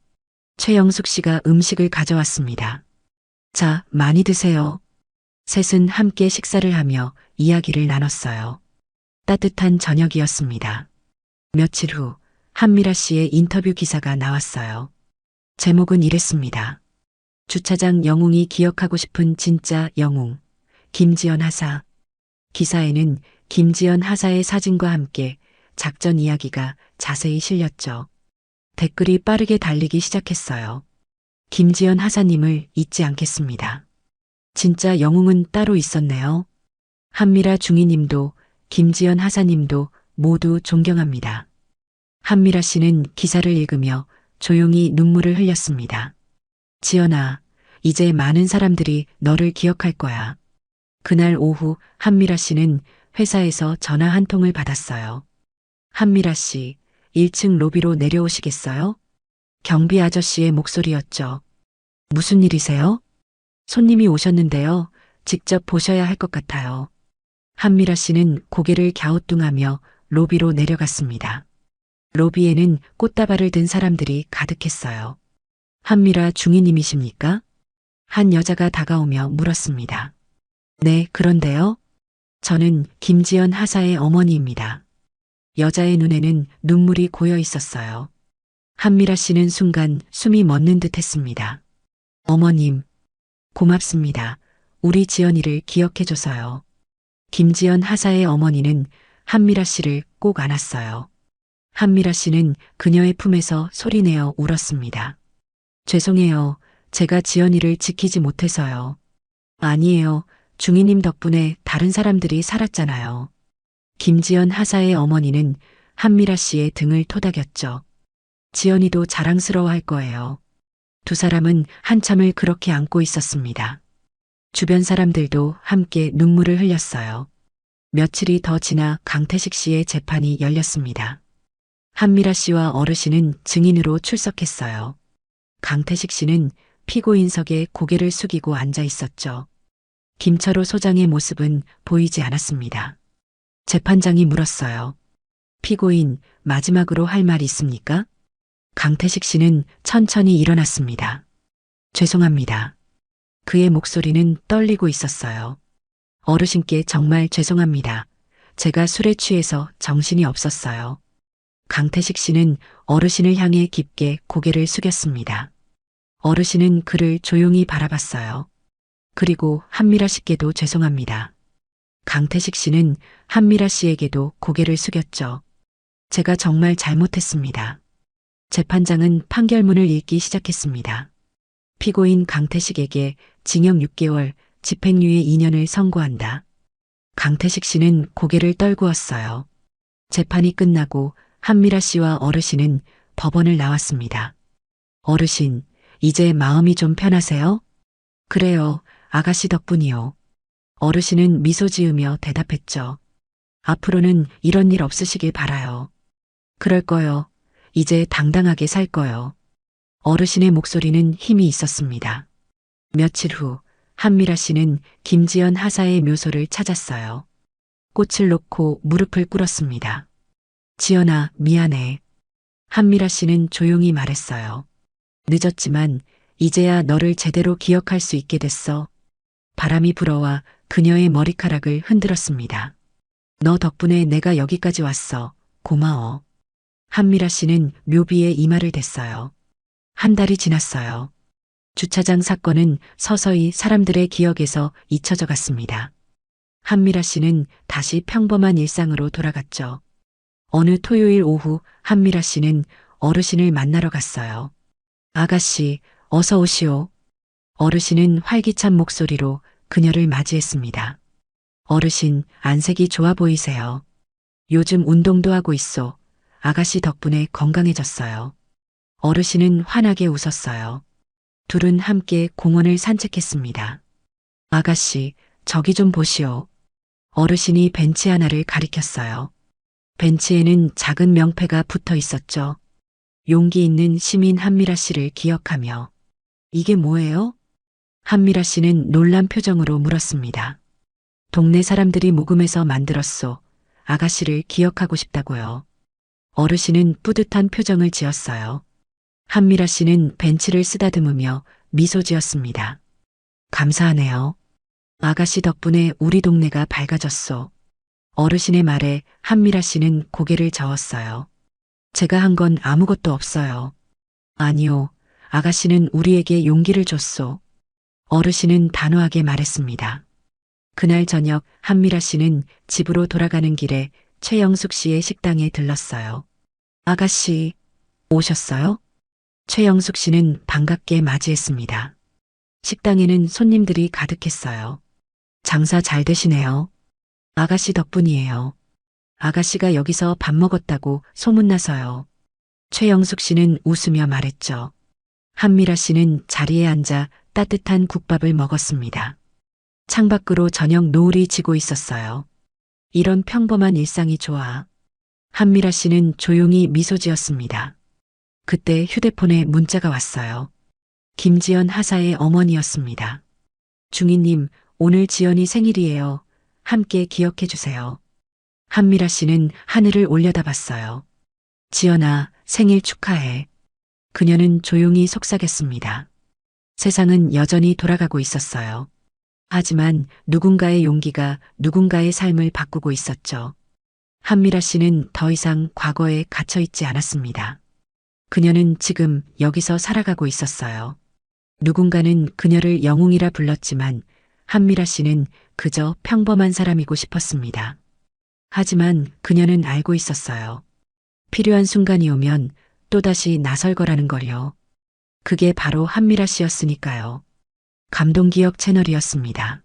Speaker 3: 최영숙 씨가 음식을 가져왔습니다. 자, 많이 드세요. 셋은 함께 식사를 하며 이야기를 나눴어요. 따뜻한 저녁이었습니다. 며칠 후 한미라 씨의 인터뷰 기사가 나왔어요. 제목은 이랬습니다. 주차장 영웅이 기억하고 싶은 진짜 영웅, 김지연 하사. 기사에는 김지연 하사의 사진과 함께 작전 이야기가 자세히 실렸죠. 댓글이 빠르게 달리기 시작했어요. 김지연 하사님을 잊지 않겠습니다. 진짜 영웅은 따로 있었네요. 한미라 중희님도 김지연 하사님도 모두 존경합니다. 한미라 씨는 기사를 읽으며 조용히 눈물을 흘렸습니다. 지연아, 이제 많은 사람들이 너를 기억할 거야. 그날 오후 한미라 씨는 회사에서 전화 한 통을 받았어요. 한미라 씨, 1층 로비로 내려오시겠어요? 경비 아저씨의 목소리였죠. 무슨 일이세요? 손님이 오셨는데요. 직접 보셔야 할 것 같아요. 한미라 씨는 고개를 갸우뚱하며 로비로 내려갔습니다. 로비에는 꽃다발을 든 사람들이 가득했어요. 한미라 중희님이십니까? 한 여자가 다가오며 물었습니다. 네, 그런데요. 저는 김지연 하사의 어머니입니다. 여자의 눈에는 눈물이 고여 있었어요. 한미라 씨는 순간 숨이 멎는 듯 했습니다. 어머님, 고맙습니다. 우리 지연이를 기억해줘서요. 김지연 하사의 어머니는 한미라 씨를 꼭 안았어요. 한미라 씨는 그녀의 품에서 소리내어 울었습니다. 죄송해요. 제가 지연이를 지키지 못해서요. 아니에요. 중이님 덕분에 다른 사람들이 살았잖아요. 김지연 하사의 어머니는 한미라 씨의 등을 토닥였죠. 지연이도 자랑스러워할 거예요. 두 사람은 한참을 그렇게 안고 있었습니다. 주변 사람들도 함께 눈물을 흘렸어요. 며칠이 더 지나 강태식 씨의 재판이 열렸습니다. 한미라 씨와 어르신은 증인으로 출석했어요. 강태식 씨는 피고인석에 고개를 숙이고 앉아 있었죠. 김철호 소장의 모습은 보이지 않았습니다. 재판장이 물었어요. 피고인, 마지막으로 할 말 있습니까? 강태식 씨는 천천히 일어났습니다. 죄송합니다. 그의 목소리는 떨리고 있었어요. 어르신께 정말 죄송합니다. 제가 술에 취해서 정신이 없었어요. 강태식 씨는 어르신을 향해 깊게 고개를 숙였습니다. 어르신은 그를 조용히 바라봤어요. 그리고 한미라 씨께도 죄송합니다. 강태식 씨는 한미라 씨에게도 고개를 숙였죠. 제가 정말 잘못했습니다. 재판장은 판결문을 읽기 시작했습니다. 피고인 강태식에게 징역 6개월, 집행유예 2년을 선고한다. 강태식 씨는 고개를 떨구었어요. 재판이 끝나고 한미라 씨와 어르신은 법원을 나왔습니다. 어르신, 이제 마음이 좀 편하세요? 그래요, 아가씨 덕분이요. 어르신은 미소 지으며 대답했죠. 앞으로는 이런 일 없으시길 바라요. 그럴 거요. 이제 당당하게 살 거요. 어르신의 목소리는 힘이 있었습니다. 며칠 후 한미라 씨는 김지연 하사의 묘소를 찾았어요. 꽃을 놓고 무릎을 꿇었습니다. 지연아, 미안해. 한미라 씨는 조용히 말했어요. 늦었지만 이제야 너를 제대로 기억할 수 있게 됐어. 바람이 불어와 그녀의 머리카락을 흔들었습니다. 너 덕분에 내가 여기까지 왔어. 고마워. 한미라 씨는 묘비에 이마를 댔어요. 한 달이 지났어요. 주차장 사건은 서서히 사람들의 기억에서 잊혀져 갔습니다. 한미라 씨는 다시 평범한 일상으로 돌아갔죠. 어느 토요일 오후 한미라 씨는 어르신을 만나러 갔어요. 아가씨, 어서 오시오. 어르신은 활기찬 목소리로 그녀를 맞이했습니다. 어르신, 안색이 좋아 보이세요. 요즘 운동도 하고 있어. 아가씨 덕분에 건강해졌어요. 어르신은 환하게 웃었어요. 둘은 함께 공원을 산책했습니다. 아가씨, 저기 좀 보시오. 어르신이 벤치 하나를 가리켰어요. 벤치에는 작은 명패가 붙어 있었죠. 용기 있는 시민 한미라 씨를 기억하며. 이게 뭐예요? 한미라 씨는 놀란 표정으로 물었습니다. 동네 사람들이 모금해서 만들었소. 아가씨를 기억하고 싶다고요. 어르신은 뿌듯한 표정을 지었어요. 한미라 씨는 벤치를 쓰다듬으며 미소 지었습니다. 감사하네요. 아가씨 덕분에 우리 동네가 밝아졌소. 어르신의 말에 한미라 씨는 고개를 저었어요. 제가 한 건 아무것도 없어요. 아니요, 아가씨는 우리에게 용기를 줬소. 어르신은 단호하게 말했습니다. 그날 저녁 한미라 씨는 집으로 돌아가는 길에 최영숙 씨의 식당에 들렀어요. 아가씨, 오셨어요? 최영숙 씨는 반갑게 맞이했습니다. 식당에는 손님들이 가득했어요. 장사 잘 되시네요. 아가씨 덕분이에요. 아가씨가 여기서 밥 먹었다고 소문나서요. 최영숙 씨는 웃으며 말했죠. 한미라 씨는 자리에 앉아 따뜻한 국밥을 먹었습니다. 창밖으로 저녁 노을이 지고 있었어요. 이런 평범한 일상이 좋아. 한미라 씨는 조용히 미소 지었습니다. 그때 휴대폰에 문자가 왔어요. 김지연 하사의 어머니였습니다. 중이님, 오늘 지연이 생일이에요. 함께 기억해 주세요. 한미라 씨는 하늘을 올려다봤어요. 지연아, 생일 축하해. 그녀는 조용히 속삭였습니다. 세상은 여전히 돌아가고 있었어요. 하지만 누군가의 용기가 누군가의 삶을 바꾸고 있었죠. 한미라 씨는 더 이상 과거에 갇혀 있지 않았습니다. 그녀는 지금 여기서 살아가고 있었어요. 누군가는 그녀를 영웅이라 불렀지만 한미라 씨는 그저 평범한 사람이고 싶었습니다. 하지만 그녀는 알고 있었어요. 필요한 순간이 오면 또다시 나설 거라는 걸요. 그게 바로 한미라 씨였으니까요. 감동기억 채널이었습니다.